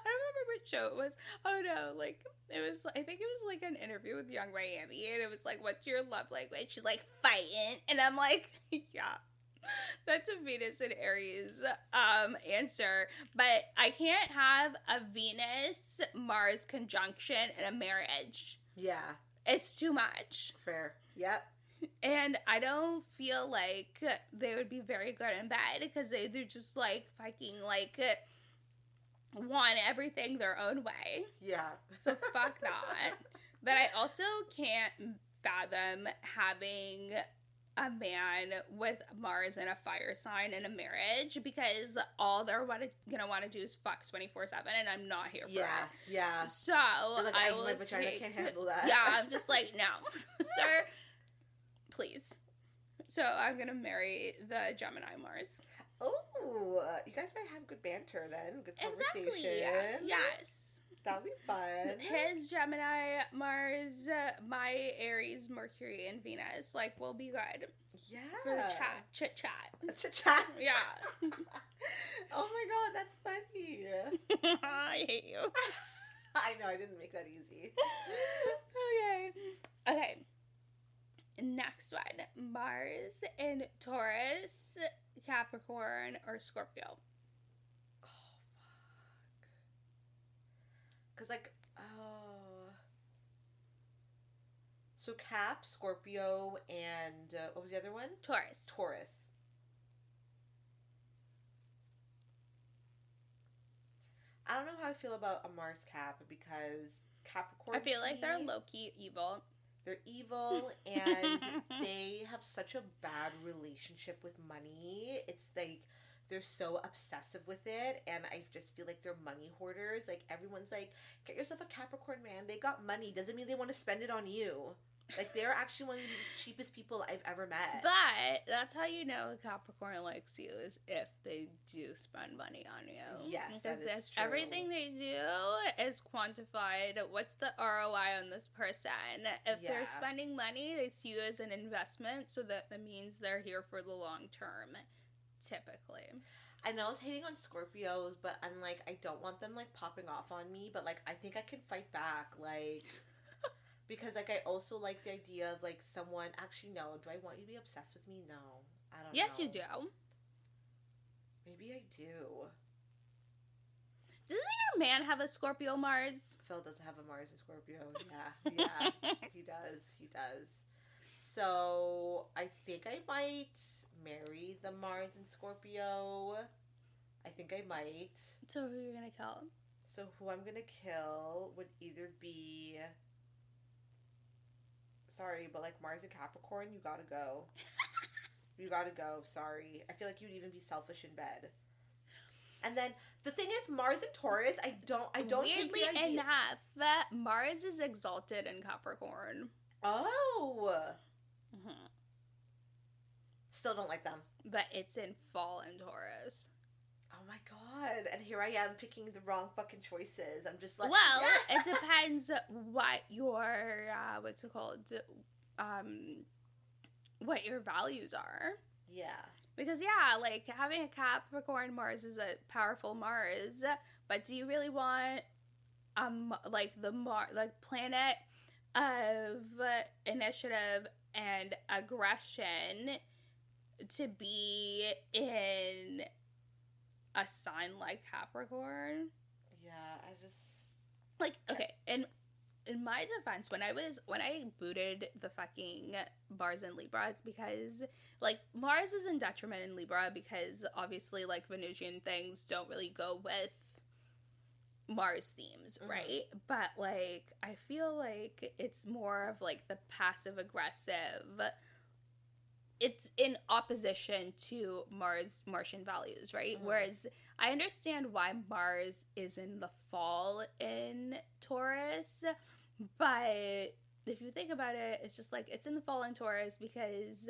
remember which show it was. Oh no, like, it was, I think it was like an interview with Young Miami, and it was like, what's your love language? She's like, fighting. And I'm like, yeah, that's a Venus and Aries answer. But I can't have a Venus-Mars conjunction in a marriage. Yeah. It's too much. Fair. Yep. And I don't feel like they would be very good in bed because they're just like fucking like want everything their own way. Yeah. So fuck that. But I also can't fathom having a man with Mars and a fire sign in a marriage because all they're gonna want to do is fuck 24/7, and I'm not here for it. Yeah. So like, I my will vagina take. can't handle that. Yeah, I'm just like, no, sir. Please. So I'm gonna marry the Gemini Mars. Oh, you guys might have good banter then. Good conversation. Exactly. Yes. That'll be fun. His Gemini Mars, my Aries, Mercury, and Venus, like, will be good. Yeah. For the chit chat. Chit chat. Yeah. Oh my god, that's funny. I hate you. I know, I didn't make that easy. Okay. Next one, Mars in Taurus, Capricorn, or Scorpio. Oh, fuck. Because, like, so Cap, Scorpio, and what was the other one? Taurus. I don't know how I feel about a Mars Cap because Capricorn. I feel like they're low-key evil. They're evil and they have such a bad relationship with money. It's like they're so obsessive with it, and I just feel like they're money hoarders. Like, everyone's like, get yourself a Capricorn, man. They got money. Doesn't mean they want to spend it on you. Like, they're actually one of the cheapest people I've ever met. But that's how you know a Capricorn likes you, is if they do spend money on you. Yes, that is true. Everything they do is quantified. What's the ROI on this person? If they're spending money, they see you as an investment, so that means they're here for the long term, typically. I know I was hating on Scorpios, but I'm like, I don't want them, like, popping off on me, but, like, I think I can fight back, like... Because, like, I also like the idea of, like, someone... Actually, no. Do I want you to be obsessed with me? No. I don't know. Yes, you do. Maybe I do. Doesn't your man have a Scorpio Mars? Phil does have a Mars and Scorpio. Yeah. He does. So, I think I might marry the Mars and Scorpio. I think I might. So, who are you going to kill? So, who I'm going to kill would either be... Sorry, but, like, Mars and Capricorn, you gotta go. You gotta go. Sorry. I feel like you'd even be selfish in bed. And then the thing is, Mars and Taurus, I don't weirdly enough, Mars is exalted in Capricorn. Oh. Mm-hmm. Still don't like them. But it's in fall in Taurus. Oh my god. And here I am picking the wrong fucking choices. I'm just like, well, it depends what your what's it called? What your values are. Yeah. Because like having a Capricorn Mars is a powerful Mars, but do you really want like the planet of initiative and aggression to be in a sign like Capricorn? Yeah, I just like, okay, and in my defense, when I booted the fucking Mars in Libra, it's because, like, Mars is in detriment in Libra because, obviously, like, Venusian things don't really go with Mars themes, right? But, like, I feel like it's more of, like, the passive-aggressive. It's in opposition to Martian values, right? Whereas I understand why Mars is in the fall in Taurus, but if you think about it, it's just like it's in the fall in Taurus because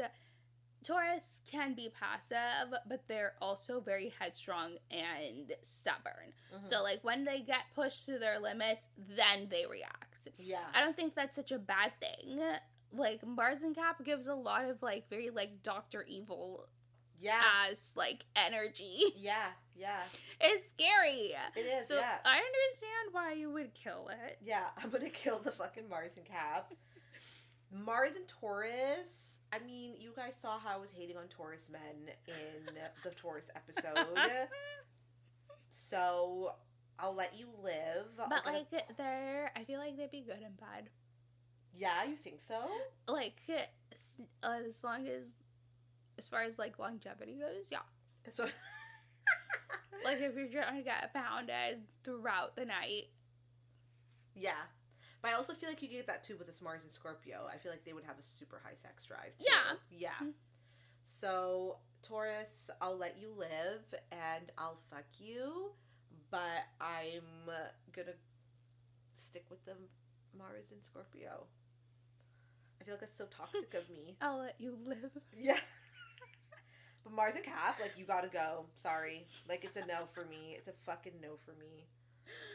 Taurus can be passive, but they're also very headstrong and stubborn. So, like, when they get pushed to their limits, then they react. Yeah. I don't think that's such a bad thing. Like, Mars and Cap gives a lot of, like, very, like, Dr. Evil as, like, energy. Yeah. It's scary. It is, so I understand why you would kill it. Yeah, I'm gonna kill the fucking Mars and Cap. Mars and Taurus, I mean, you guys saw how I was hating on Taurus men in the Taurus episode. So, I'll let you live. But, I feel like they'd be good and bad. Yeah, you think so? Like, as far as, like, longevity goes, yeah. So, like, if you're trying to get pounded throughout the night. Yeah. But I also feel like you get that, too, with this Mars and Scorpio. I feel like they would have a super high sex drive, too. Yeah. Mm-hmm. So, Taurus, I'll let you live, and I'll fuck you, but I'm gonna stick with the Mars and Scorpio. I feel like that's so toxic of me. I'll let you live. Yeah. But Mars and Cap, like, you gotta go. Sorry. Like, it's a no for me. It's a fucking no for me.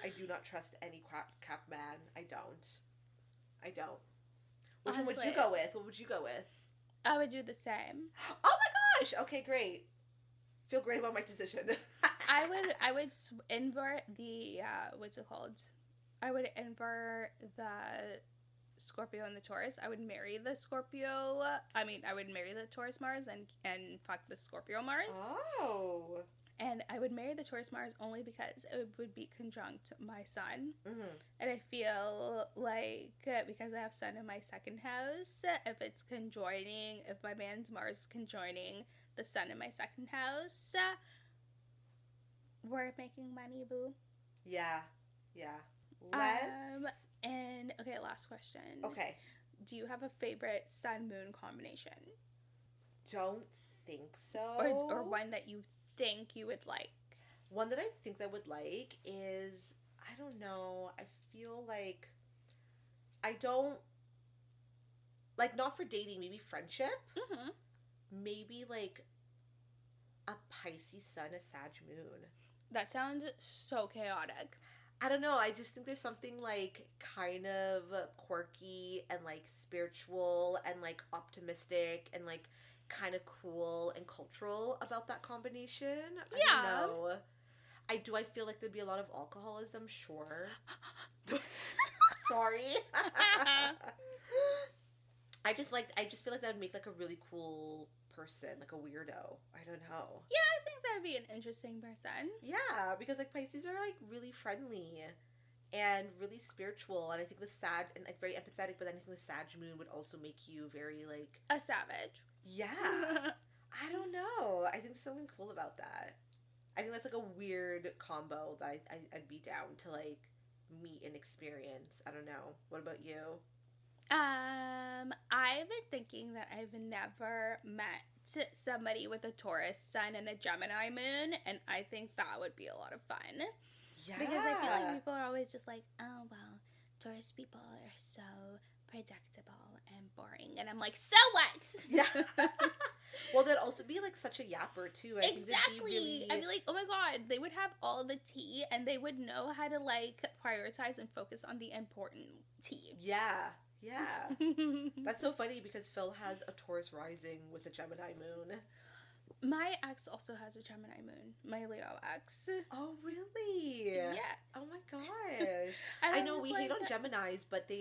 I do not trust any Cap man. I don't. Which one would you go with? What would you go with? I would do the same. Oh my gosh! Okay, great. Feel great about my decision. I would invert the, what's it called? I would invert the Scorpio and the Taurus. I would marry the Scorpio. I would marry the Taurus Mars and fuck the Scorpio Mars. Oh. And I would marry the Taurus Mars only because it would be conjunct my sun. And I feel like because I have sun in my second house, if my man's Mars is conjoining the sun in my second house, we're making money, boo. Yeah. And okay, last question. Okay. Do you have a favorite sun-moon combination? Don't think so. Or one that you think you would like? One that I think that I would like is, I don't know, I feel like I don't, like, not for dating, maybe friendship. Maybe, like, a Pisces sun, a Sag moon. That sounds so chaotic. I don't know. I just think there's something, like, kind of quirky and, like, spiritual and, like, optimistic and, like, kind of cool and cultural about that combination. I don't know. I feel like there'd be a lot of alcoholism? Sure. Sorry. I just feel like that would make, like, a really cool person, like a weirdo. I don't know. Yeah, I think that'd be an interesting person. Yeah, because, like, Pisces are, like, really friendly and really spiritual, and I think the Sag, and, like, very empathetic, but then I think the Sag moon would also make you very, like, a savage. Yeah. I don't know. I think there's something cool about that. I think that's, like, a weird combo that I'd be down to, like, meet and experience. I don't know. What about you? I've been thinking that I've never met somebody with a Taurus sun and a Gemini moon, and I think that would be a lot of fun. Yeah. Because I feel like people are always just like, oh, well, Taurus people are so predictable and boring. And I'm like, so what? Yeah. Well, they'd also be like such a yapper too. Exactly. I'd be like, oh my God, they would have all the tea and they would know how to like prioritize and focus on the important tea. Yeah. Yeah. That's so funny because Phil has a Taurus rising with a Gemini moon. My ex also has a Gemini moon. My Leo ex. Oh, really? Yes. Oh my gosh. I know we hate on Geminis, but they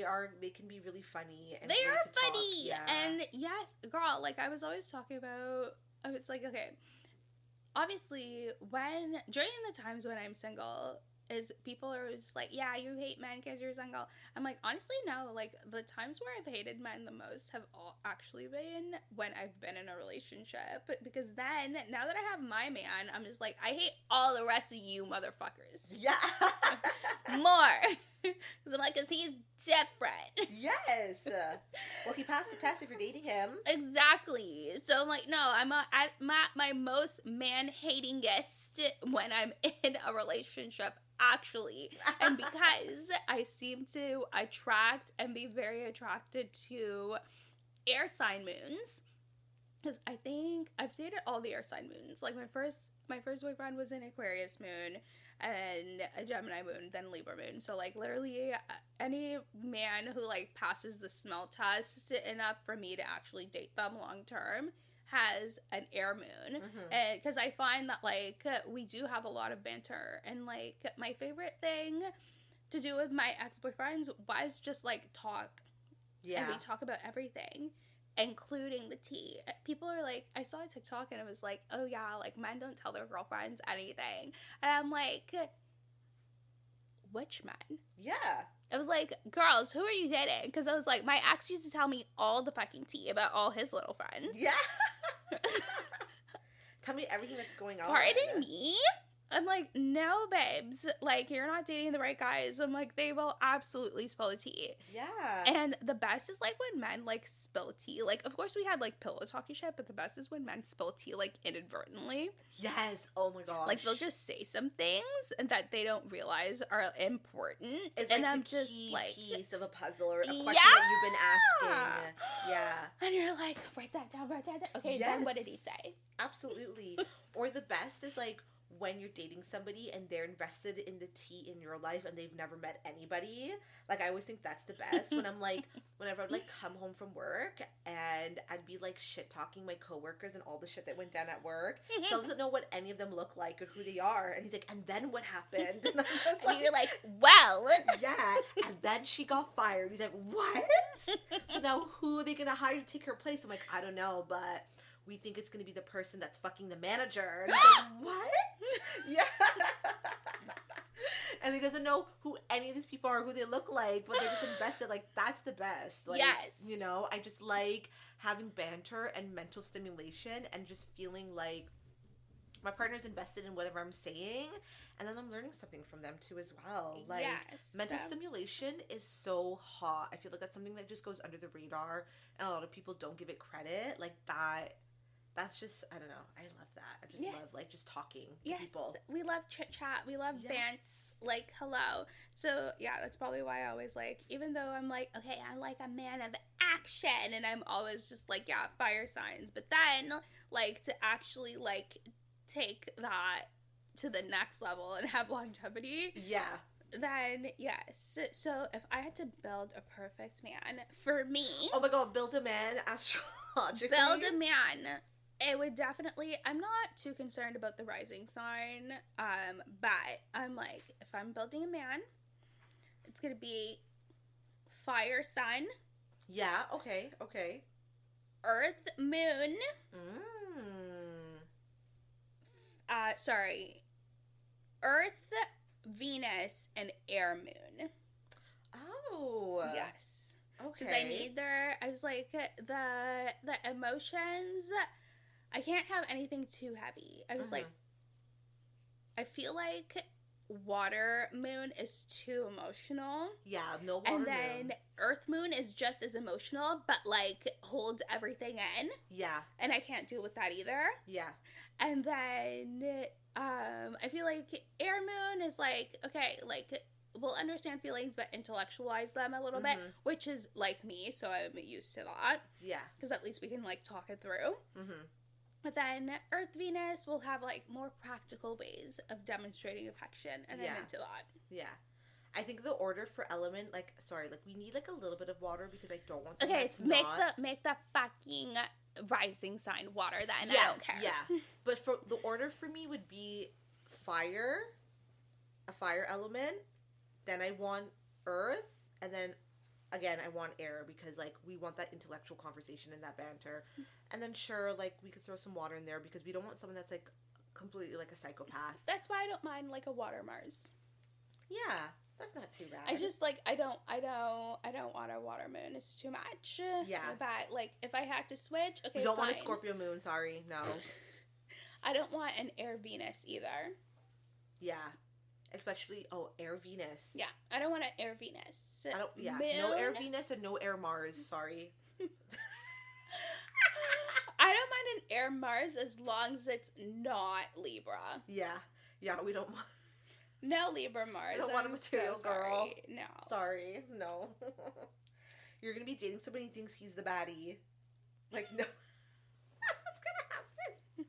can be really funny. And they are funny. Yeah. And yes, girl, like I was always talking about, I was like, okay, obviously during the times when I'm single, is people are just like, yeah, you hate men because you're single. I'm like, honestly, no. Like, the times where I've hated men the most have all actually been when I've been in a relationship. Because then, now that I have my man, I'm just like, I hate all the rest of you motherfuckers. Yeah. More. Because I'm like, because he's different. Yes. Well, he passed the test if you're dating him. Exactly. So I'm like, no, I'm at my most man-hatingest when I'm in a relationship, actually. And because I seem to attract and be very attracted to air sign moons, because I think I've dated all the air sign moons. Like, my first boyfriend was an Aquarius moon and a Gemini moon, then Libra moon. So, like, literally any man who, like, passes the smell test enough for me to actually date them long term has an air moon. Because I find that, like, we do have a lot of banter. And, like, my favorite thing to do with my ex-boyfriends was just, like, talk. Yeah. And we talk about everything, including the tea. People are like, I saw a TikTok and it was like, oh yeah, like, men don't tell their girlfriends anything. And I'm like, which men? Yeah. I was like, girls, who are you dating? Because I was like, my ex used to tell me all the fucking tea about all his little friends. Yeah. Tell me everything that's going on. Pardon me? I'm like, no, babes. Like, you're not dating the right guys. I'm like, they will absolutely spill the tea. Yeah. And the best is, like, when men, like, spill tea. Like, of course, we had, like, pillow talky shit, but the best is when men spill tea, like, inadvertently. Yes. Oh, my gosh. Like, they'll just say some things that they don't realize are important. It's and like I'm the just, key like, piece of a puzzle or a question that you've been asking. Yeah. And you're like, write that down. Okay, yes. Then what did he say? Absolutely. Or the best is, like, when you're dating somebody and they're invested in the tea in your life and they've never met anybody. Like, I always think that's the best. When I'm like, whenever I'd like come home from work and I'd be like shit talking my coworkers and all the shit that went down at work. Phil doesn't know what any of them look like or who they are. And he's like, and then what happened? And, and you're like, well. Yeah. And then she got fired. He's like, what? So now who are they going to hire to take her place? I'm like, I don't know, but we think it's going to be the person that's fucking the manager. And he's like, what? Yeah. And he doesn't know who any of these people are, who they look like, but they're just invested. Like, that's the best. Like, yes. You know, I just like having banter and mental stimulation and just feeling like my partner's invested in whatever I'm saying, and then I'm learning something from them too as well. Like, yes. Mental stimulation is so hot. I feel like that's something that just goes under the radar, and a lot of people don't give it credit. Like, that's just, I don't know. I love that. I just love, like, just talking to people. We love chit-chat. We love bants. Like, hello. So, yeah, that's probably why I always, like, even though I'm like, okay, I'm like a man of action, and I'm always just like, yeah, fire signs. But then, like, to actually, like, take that to the next level and have longevity. Yeah. Then, yes. So, if I had to build a perfect man, for me... Oh my god, build a man astrologically? Build a man. It would definitely... I'm not too concerned about the rising sign, but I'm like, if I'm building a man, it's going to be fire sun. Yeah, okay. Earth moon. Earth, Venus, and air moon. Oh. Yes. Okay. Because I was like, the emotions, I can't have anything too heavy. I was like, I feel like water moon is too emotional. Yeah, no water moon. And then earth moon is just as emotional, but like holds everything in. Yeah. And I can't deal with that either. Yeah. And then I feel like air moon is like, okay, like we'll understand feelings but intellectualize them a little bit, which is like me, so I'm used to that. Yeah. Because at least we can like talk it through. But then Earth Venus will have like more practical ways of demonstrating affection, and I'm into that. Yeah. I think the order for element, like, sorry, like we need like a little bit of water because I don't want something that's make the fucking rising sign water then. Yeah, I don't care. Yeah. But for the order for me would be fire, a fire element, then I want earth, and then again I want air because like we want that intellectual conversation and that banter. And then sure, like we could throw some water in there because we don't want someone that's like completely like a psychopath. That's why I don't mind like a water Mars. Yeah. That's not too bad. I just like I don't want a water moon. It's too much. Yeah. But like if I had to switch, okay. You don't fine. want a Scorpio moon, sorry. No. I don't want an air Venus either. Yeah. Especially air Venus. Yeah. I don't want an air Venus. Yeah. Moon. No air Venus and no air Mars, sorry. I don't mind an air Mars as long as it's not Libra. Yeah. Yeah, we don't want no Libra Mars. I don't want a material girl. No. Sorry. No. You're going to be dating somebody who thinks he's the baddie. Like, no. That's what's going to happen.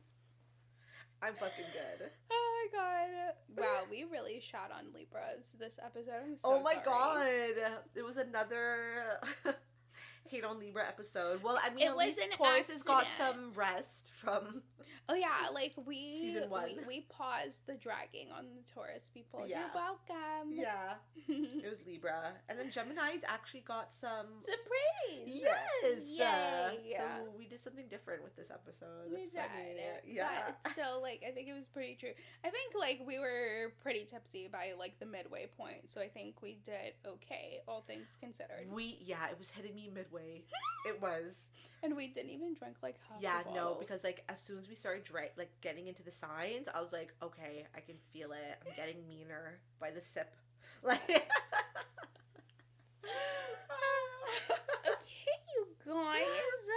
I'm fucking good. Oh my god. Wow, we really shot on Libras this episode. I'm so oh my sorry. god. It was another hate on Libra episode. Well, I mean, at least Taurus has got some rest from... Oh yeah, like season 1. We paused the dragging on the Taurus people. Yeah. You're welcome. Yeah. It was Libra. And then Gemini's actually got some praise. Yes. Yay. So we did something different with this episode. We That's did. funny. Yeah. But it's still, like, I think it was pretty true. I think, like, we were pretty tipsy by, like, the midway point. So I think we did okay, all things considered. It was hitting me midway. It was. And we didn't even drink, like, half the bottle. No, because, like, as soon as we started, getting into the signs, I was like, okay, I can feel it. I'm getting meaner by the sip. Like... Okay, you guys,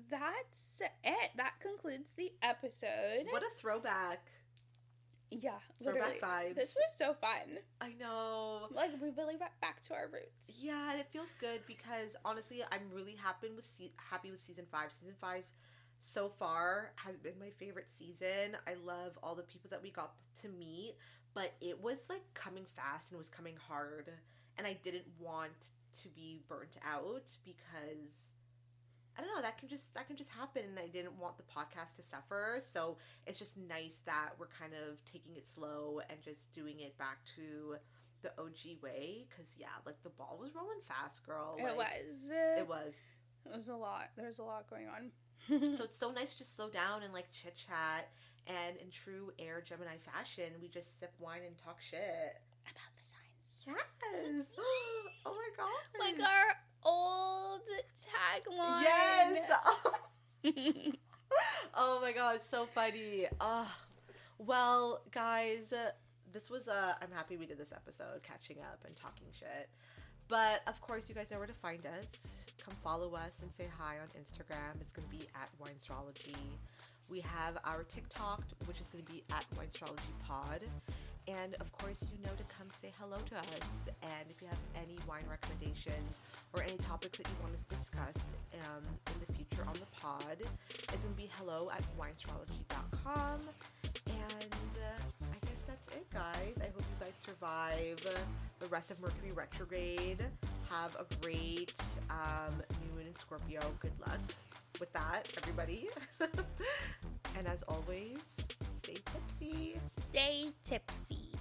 that's it. That concludes the episode. What a throwback. Yeah, literally. Throwback vibes. This was so fun. I know. Like, we really went back to our roots. Yeah, and it feels good because, honestly, I'm really happy with Season 5. Season 5 so far has been my favorite season. I love all the people that we got to meet, but it was, like, coming fast and it was coming hard, and I didn't want to be burnt out because... I don't know, that can just happen, and I didn't want the podcast to suffer, so it's just nice that we're kind of taking it slow and just doing it back to the OG way, because, yeah, like, the ball was rolling fast, girl. Like, It was. It was a lot. There's a lot going on. So it's so nice to just slow down and, like, chit-chat, and in true Air Gemini fashion, we just sip wine and talk shit. About the signs. Yes! Oh my god! Like our old tagline. Yes. Oh my god, so funny. Well, guys, this was I'm happy we did this episode, catching up and talking shit. But of course, you guys know where to find us. Come follow us and say hi on Instagram. It's gonna be at Winestrology. We have our TikTok, which is gonna be at Winestrologypod. And, of course, you know to come say hello to us. And if you have any wine recommendations or any topics that you want us discussed in the future on the pod, it's going to be hello@winestrology.com. And I guess that's it, guys. I hope you guys survive the rest of Mercury retrograde. Have a great new moon in Scorpio. Good luck with that, everybody. And as always, stay tipsy. Stay tipsy.